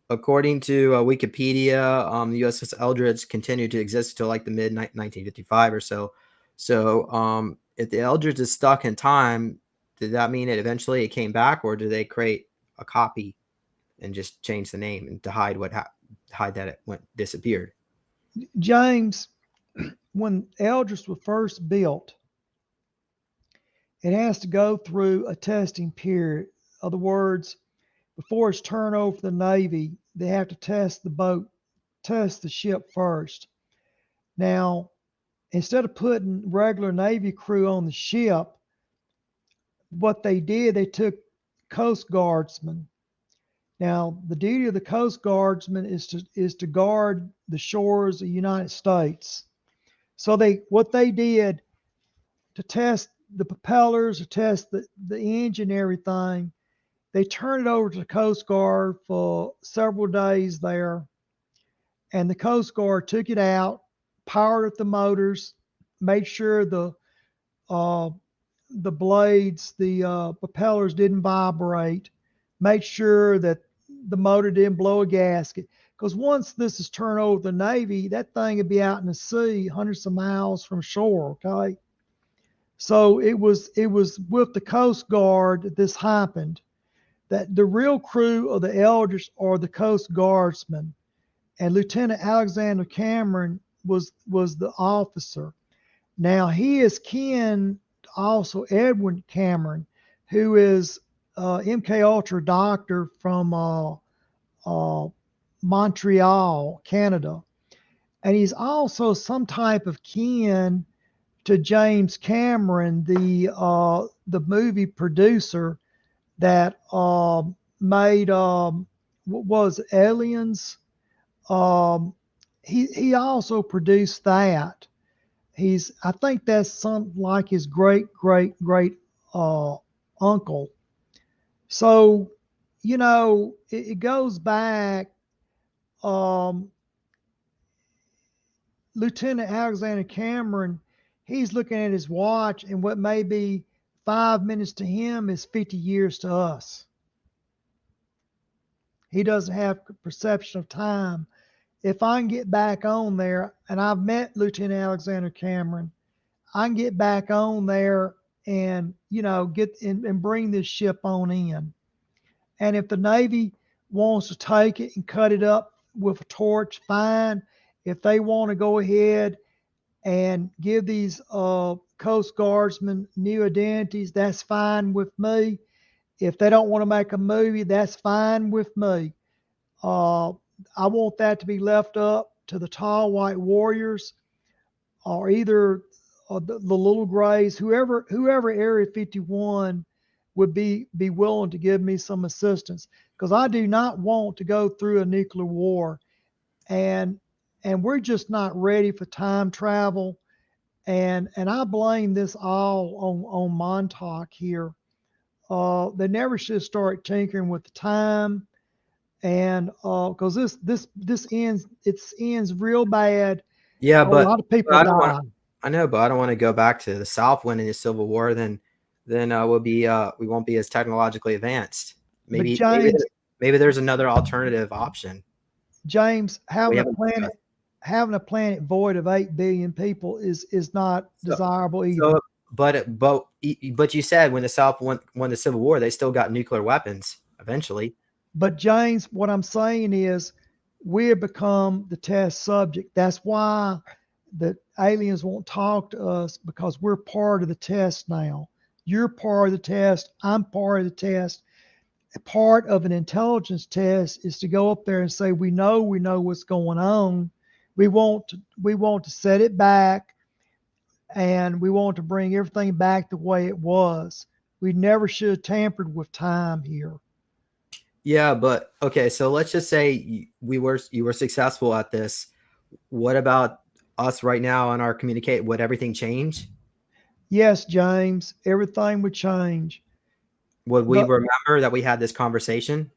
According to Wikipedia, the USS Eldridge continued to exist until like the mid 1955 or so. So, if the Eldridge is stuck in time, did that mean it eventually it came back, or did they create a copy and just change the name and to hide that it disappeared? James, when Eldridge was first built, it has to go through a testing period. In other words, before it's turned over to the Navy, they have to test the ship first. Now, instead of putting regular Navy crew on the ship, what they did, they took Coast Guardsmen. Now, the duty of the Coast Guardsmen is to guard the shores of the United States. So what they did to test the propellers, to test the engine, everything, they turned it over to the Coast Guard for several days there, and the Coast Guard took it out, powered up the motors, made sure the blades, the propellers didn't vibrate, made sure that the motor didn't blow a gasket. Because once this is turned over to the Navy, that thing would be out in the sea, hundreds of miles from shore. Okay, so it was with the Coast Guard that this happened. That the real crew of the Eldridge are the Coast Guardsmen, and Lieutenant Alexander Cameron was the officer. Now he is kin to also Edwin Cameron, who is MK Ultra doctor from Montreal, Canada, and he's also some type of kin to James Cameron, the movie producer that made was Aliens. He also produced that. I think that's something like his great uncle. So, it goes back. Lieutenant Alexander Cameron, he's looking at his watch, and what may be 5 minutes to him is 50 years to us. He doesn't have perception of time. If I can get back on there, and I've met Lieutenant Alexander Cameron, I can get back on there and get in and bring this ship on in. And if the Navy wants to take it and cut it up with a torch, fine. If they want to go ahead and give these Coast Guardsmen new identities, that's fine with me. If they don't want to make a movie, that's fine with me. I want that to be left up to the tall white warriors, or either the little grays, whoever Area 51 would be willing to give me some assistance, because I do not want to go through a nuclear war, and we're just not ready for time travel, and I blame this all on Montauk here. They never should start tinkering with the time, and because this ends real bad. Yeah, but a lot of people die. I know, but I don't want to go back to the South winning the Civil War. Then we won't be as technologically advanced. Maybe there's another alternative option. James, having a planet void of 8 billion people is not desirable either. So, but you said when the South won the Civil War, they still got nuclear weapons eventually. But James, what I'm saying is, we have become the test subject. That's why that aliens won't talk to us because we're part of the test now. You're part of the test. I'm part of the test. Part of an intelligence test is to go up there and say, we know what's going on. We want to set it back, and we want to bring everything back the way it was. We never should have tampered with time here. Yeah, but okay, so let's just say you were successful at this. What about us right now on our communicate? Would everything change? Yes, James, everything would change. Would we But remember that we had this conversation?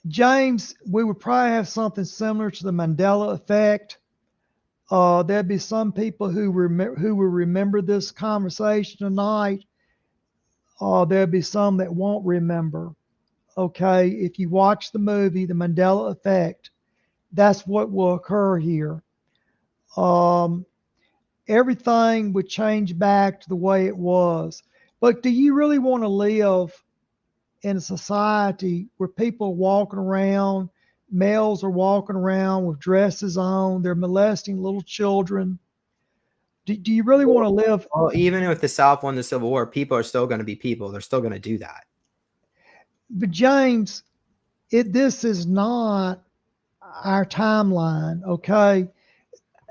James, we would probably have something similar to the Mandela effect. There'd be some people who will remember this conversation tonight. There'll be some that won't remember. Okay, if you watch the movie, The Mandela Effect, that's what will occur here. Um, Everything would change back to the way it was. But do you really want to live in a society where people are walking around, males are walking around with dresses on, they're molesting little children? Do you really want to live? Well, even if the South won the Civil War, people are still going to be people. They're still going to do that. But James, this is not our timeline, okay?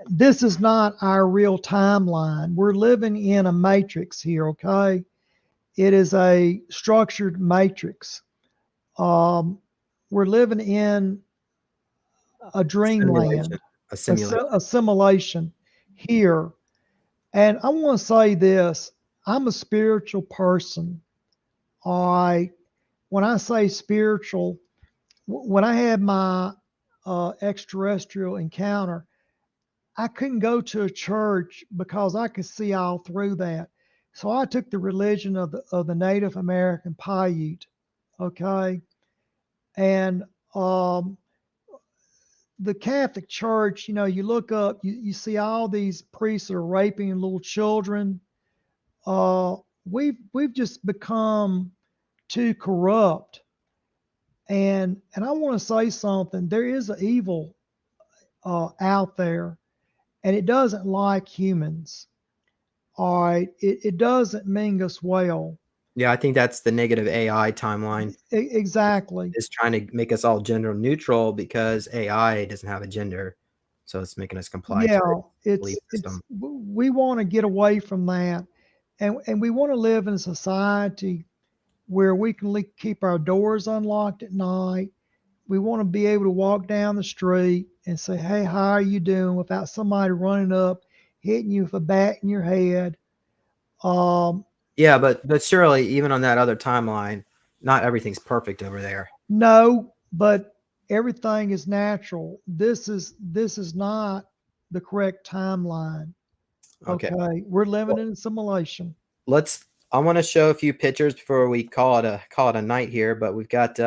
This is not our real timeline. We're living in a matrix here, okay? It is a structured matrix. We're living in a Simulation. dreamland, A simulation. a simulation here. And I want to say this, I'm a spiritual person. I, when I say spiritual, when I had my extraterrestrial encounter, I couldn't go to a church because I could see all through that. So I took the religion of the Native American Paiute, okay, and the Catholic Church. You know, you look up, you see all these priests that are raping little children. Uh, we've just become too corrupt, and I want to say something. There is an evil out there, and it doesn't like humans. All right, it doesn't mean us well. Yeah, I think that's the negative AI timeline. Exactly. Is trying to make us all gender neutral because AI doesn't have a gender, so it's making us comply to Yeah, the belief system. we want to get away from that, and we want to live in a society where we can keep our doors unlocked at night. We want to be able to walk down the street and say, "Hey, how are you doing?" without somebody running up, hitting you with a bat in your head. Um, Yeah, but surely even on that other timeline, not everything's perfect over there. no, but everything is natural. This is not the correct timeline. Okay, Okay, we're living well, in a simulation. let's. I want to show a few pictures before we call it a night here. But we've got.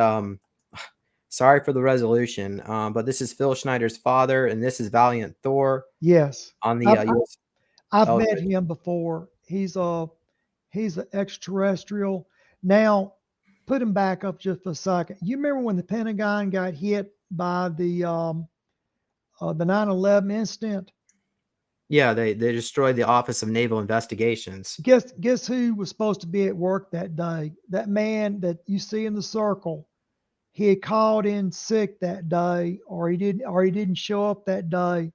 Sorry for the resolution, but this is Phil Schneider's father, and this is Valiant Thor Yes, on the I've, US I've met Eldridge. him before. He's an extraterrestrial. Now, put him back up just for a second. You remember when the Pentagon got hit by the 9/11 incident? Yeah, they destroyed the Office of Naval Investigations. Guess who was supposed to be at work that day? That man that you see in the circle. He had called in sick that day, or he didn't show up that day,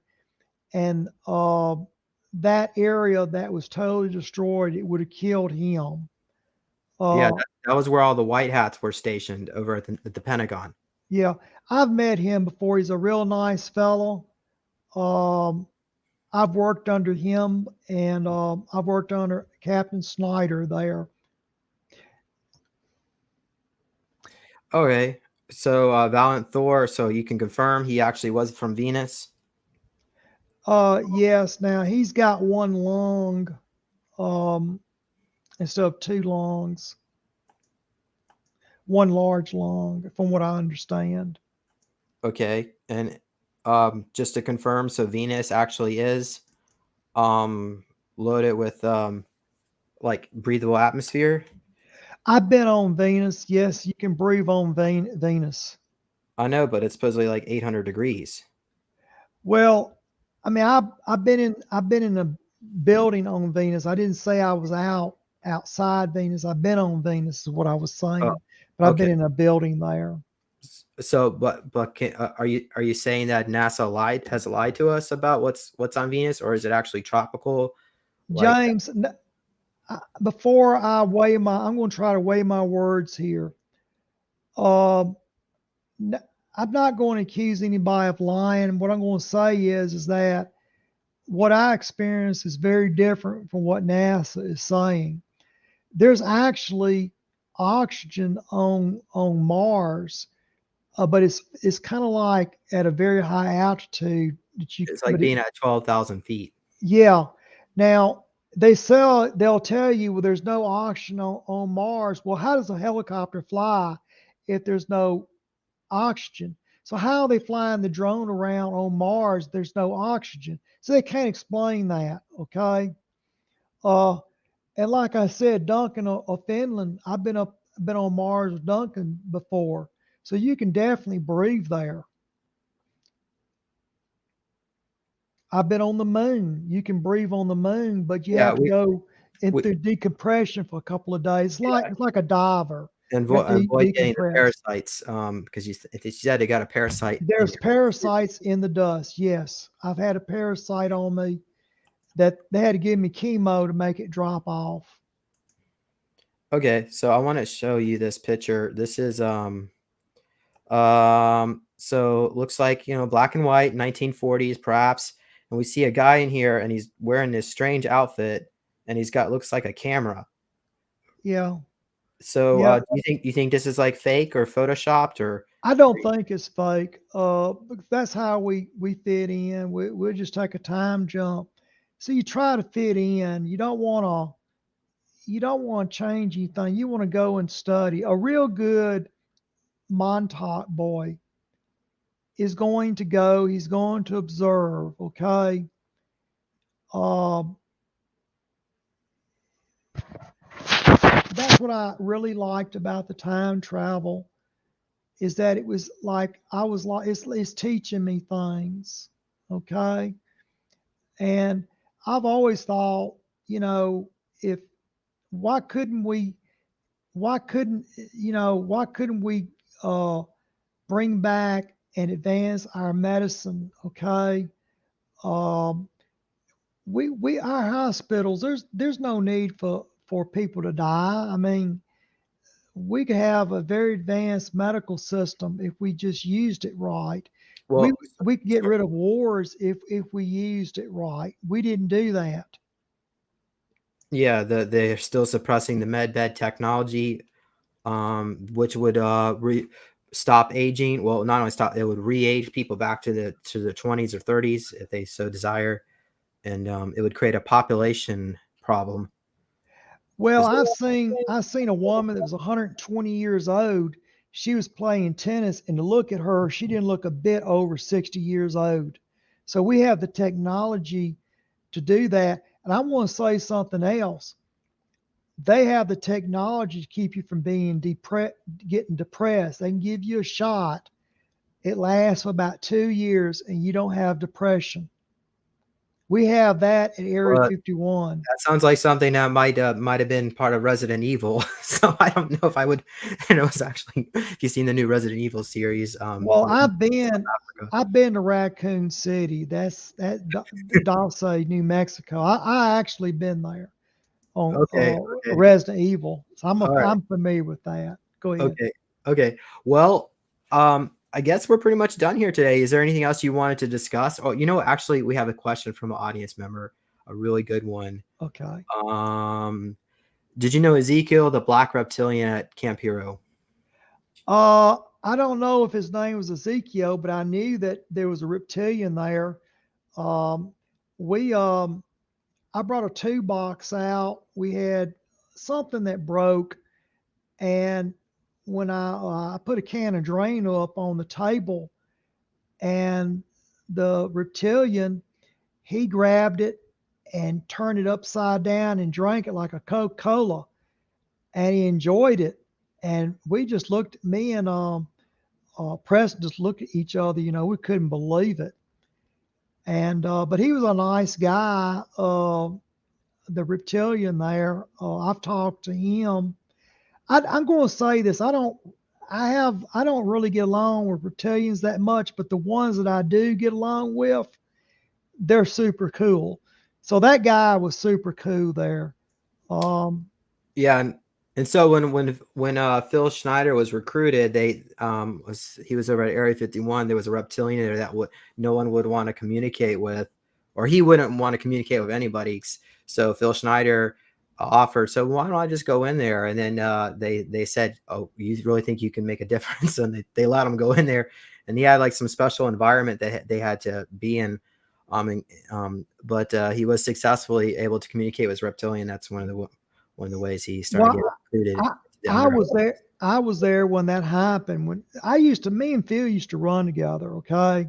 and that area that was totally destroyed, it would have killed him. Yeah, Uh, that was where all the white hats were stationed over at the Pentagon. yeah, I've met him before. He's a real nice fellow. Um, I've worked under him, and I've worked under Captain Schneider there. Okay, so Valiant Thor. So you can confirm he actually was from Venus. Yes, now he's got one lung um, instead of two lungs, one large lung, from what I understand. Okay, and just to confirm, so Venus actually is loaded with like breathable atmosphere. I've been on Venus. Yes, you can breathe on Venus. I know, but it's supposedly like 800 degrees. Well, I mean, I've been in a building on Venus. I didn't say I was outside Venus. I've been on Venus is what I was Oh, saying, but I've okay. been in a building there. So, but are you saying that NASA has lied to us about what's on Venus, or is it actually tropical? Like, James, I'm going to try to weigh my words here. Um, n- I'm not going to accuse anybody of lying. What I'm going to say is that what I experienced is very different from what NASA is saying. There's actually oxygen on Mars, but it's kind of like at a very high altitude that you. it's like But being at 12,000 feet. yeah, now they'll tell you, well, there's no oxygen on Mars. Well, how does a helicopter fly if there's no oxygen? So how are they flying the drone around on Mars? There's no oxygen, so they can't explain that. Okay. Uh, and like I said, Duncan of Finland, been on Mars with Duncan before, so you can definitely breathe there. I've been on the moon. You can breathe on the moon, but you Yeah, have to go in we through decompression for a couple of days. yeah, It's like a diver. and You have to avoid getting the decompress. parasites. Because you said they got a parasite in There's your. parasites in the dust. Yes, I've had a parasite on me that they had to give me chemo to make it drop off. Okay, so I want to show you this picture. This is so it looks like, black and white, 1940s perhaps, and we see a guy in here, and he's wearing this strange outfit, and he's got looks like a camera. Yeah, So, yeah. do you think this is like fake or photoshopped or? I don't think it's fake. Because that's how we fit in. We'll just take a time jump. So you try to fit in. You don't want to change anything. You want to go and study. A real good Montauk boy is going to go. He's going to observe. Okay. Um, that's what I really liked about the time travel is that it was like I was like it's teaching me things. Okay. And I've always thought, if why couldn't we why couldn't we uh bring back and advance our medicine? Okay. um we our hospitals, there's no need for people to die. I mean, we could have a very advanced medical system if we just used it right. we Well, we could get rid of wars if we used it right. We didn't do that. yeah, they're still suppressing the med bed technology, which would stop aging. Well, not only stop, it would re-age people back to the 20s or 30s if they so desire, and it would create a population problem. Well, Is- I've seen a woman that was 120 years old. She was playing tennis, and to look at her, she didn't look a bit over 60 years old. So we have the technology to do that. And I want to say something else. They have the technology to keep you from getting depressed. They can give you a shot. It lasts for about 2 years, and you don't have depression. We have that at Area Well, 51. that sounds like something that might have been part of Resident Evil. So I don't know if I would. It's actually, if you've seen the new Resident Evil series, Well, but Africa. I've been to Raccoon City. That's Dulce, New Mexico. I actually been there on Okay, okay, Resident Evil, so all right, I'm familiar with that. Go ahead. okay, okay. Well, I guess we're pretty much done here today. Is there anything else you wanted to discuss? Oh, actually, we have a question from an audience member, a really good one. Okay. Um, did you know Ezekiel, the black reptilian at Camp Hero? I don't know if his name was Ezekiel, but I knew that there was a reptilian there. Um, we I brought a toolbox out. We had something that broke, and when I put a can of drain up on the table, and the reptilian, he grabbed it and turned it upside down and drank it like a Coca-Cola, and he enjoyed it. And we just looked, me and Preston just looked at each other. We couldn't believe it. And but he was a nice guy. The reptilian there. I've talked to him. I'm going to say this. I don't really get along with reptilians that much, but the ones that I do get along with, they're super cool. So that guy was super cool there. Yeah, and so when Phil Schneider was recruited, he was over at Area 51. There was a reptilian there that no one would want to communicate with, or he wouldn't want to communicate with anybody. So Phil Schneider offered, so why don't I just go in there? And then they said, oh, you really think you can make a difference? And they let him go in there, and he had like some special environment that they had to be in. But he was successfully able to communicate with reptilian. That's one of the ways he started getting recruited. I was there when that happened. When me and Phil used to run together. Okay,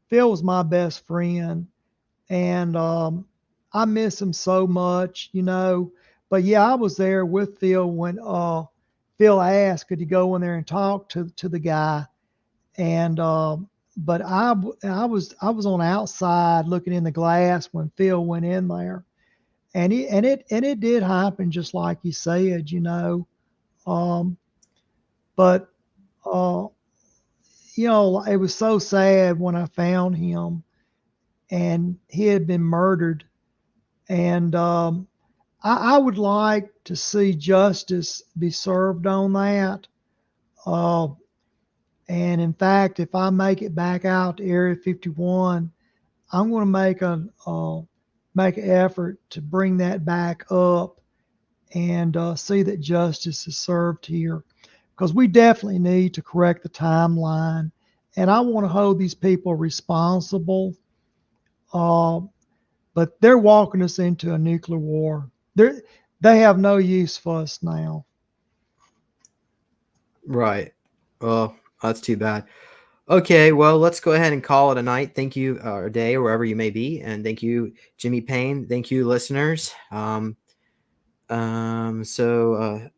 Phil was my best friend, and I miss him so much, But yeah, I was there with Phil when Phil asked, could he go in there and talk to the guy, and but I was on outside looking in the glass when Phil went in there. And it did happen just like you said, But it was so sad when I found him, and he had been murdered. And I would like to see justice be served on that. And in fact, if I make it back out to Area 51, I'm going to make an effort to bring that back up and see that justice is served here, because we definitely need to correct the timeline, and I want to hold these people responsible. But they're walking us into a nuclear war. They have no use for us now. Right. Well, that's too bad. Okay, well, let's go ahead and call it a night. Thank you, or a day, or wherever you may be, and thank you, Jimmy Paine. Thank you, listeners. Let's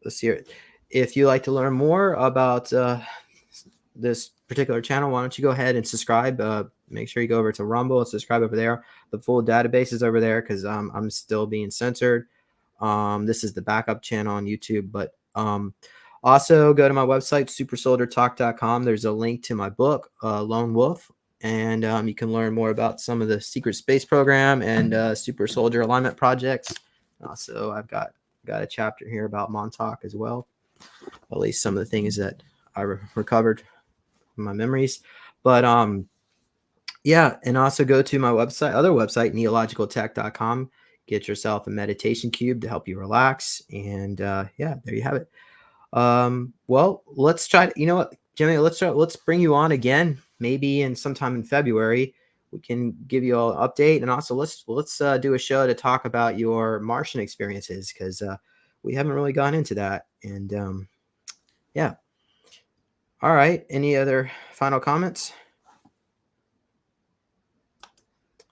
see here. If you like to learn more about this particular channel, why don't you go ahead and subscribe? Make sure you go over to Rumble and subscribe over there. The full database is over there because I'm still being censored. This is the backup channel on YouTube, but also go to my website, supersoldiertalk.com. There's a link to my book, Lone Wolf, and you can learn more about some of the secret space program and super soldier alignment projects. Also, I've got a chapter here about Montauk as well, at least some of the things that I recovered from my memories. But yeah, and also go to my other website, neologicaltech.com. Get yourself a meditation cube to help you relax, and yeah, there you have it. Well, let's try to, Jimmy, let's bring you on again, maybe in sometime in February. We can give you all an update, and also let's do a show to talk about your Martian experiences, because we haven't really gone into that. And yeah. All right. Any other final comments?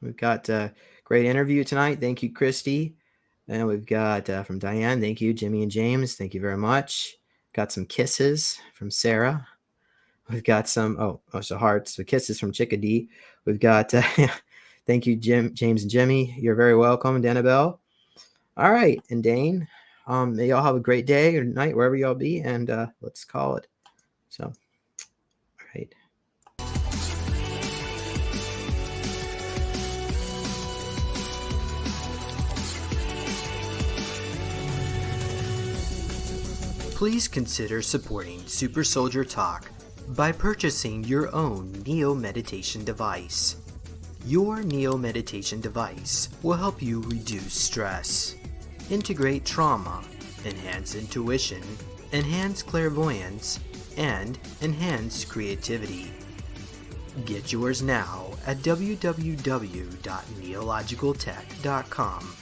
We've got a great interview tonight. Thank you, Christy. And we've got from Diane. Thank you, Jimmy and James. Thank you very much. Got some kisses from Sarah. We've got some, so hearts, the kisses from Chickadee. We've got, thank you, James and Jimmy. You're very welcome, Danabelle. All right, and Dane, may y'all have a great day or night, wherever y'all be, and let's call it. So, all right. Please consider supporting Super Soldier Talk by purchasing your own Neo Meditation device. Your Neo Meditation device will help you reduce stress, integrate trauma, enhance intuition, enhance clairvoyance, and enhance creativity. Get yours now at www.neologicaltech.com.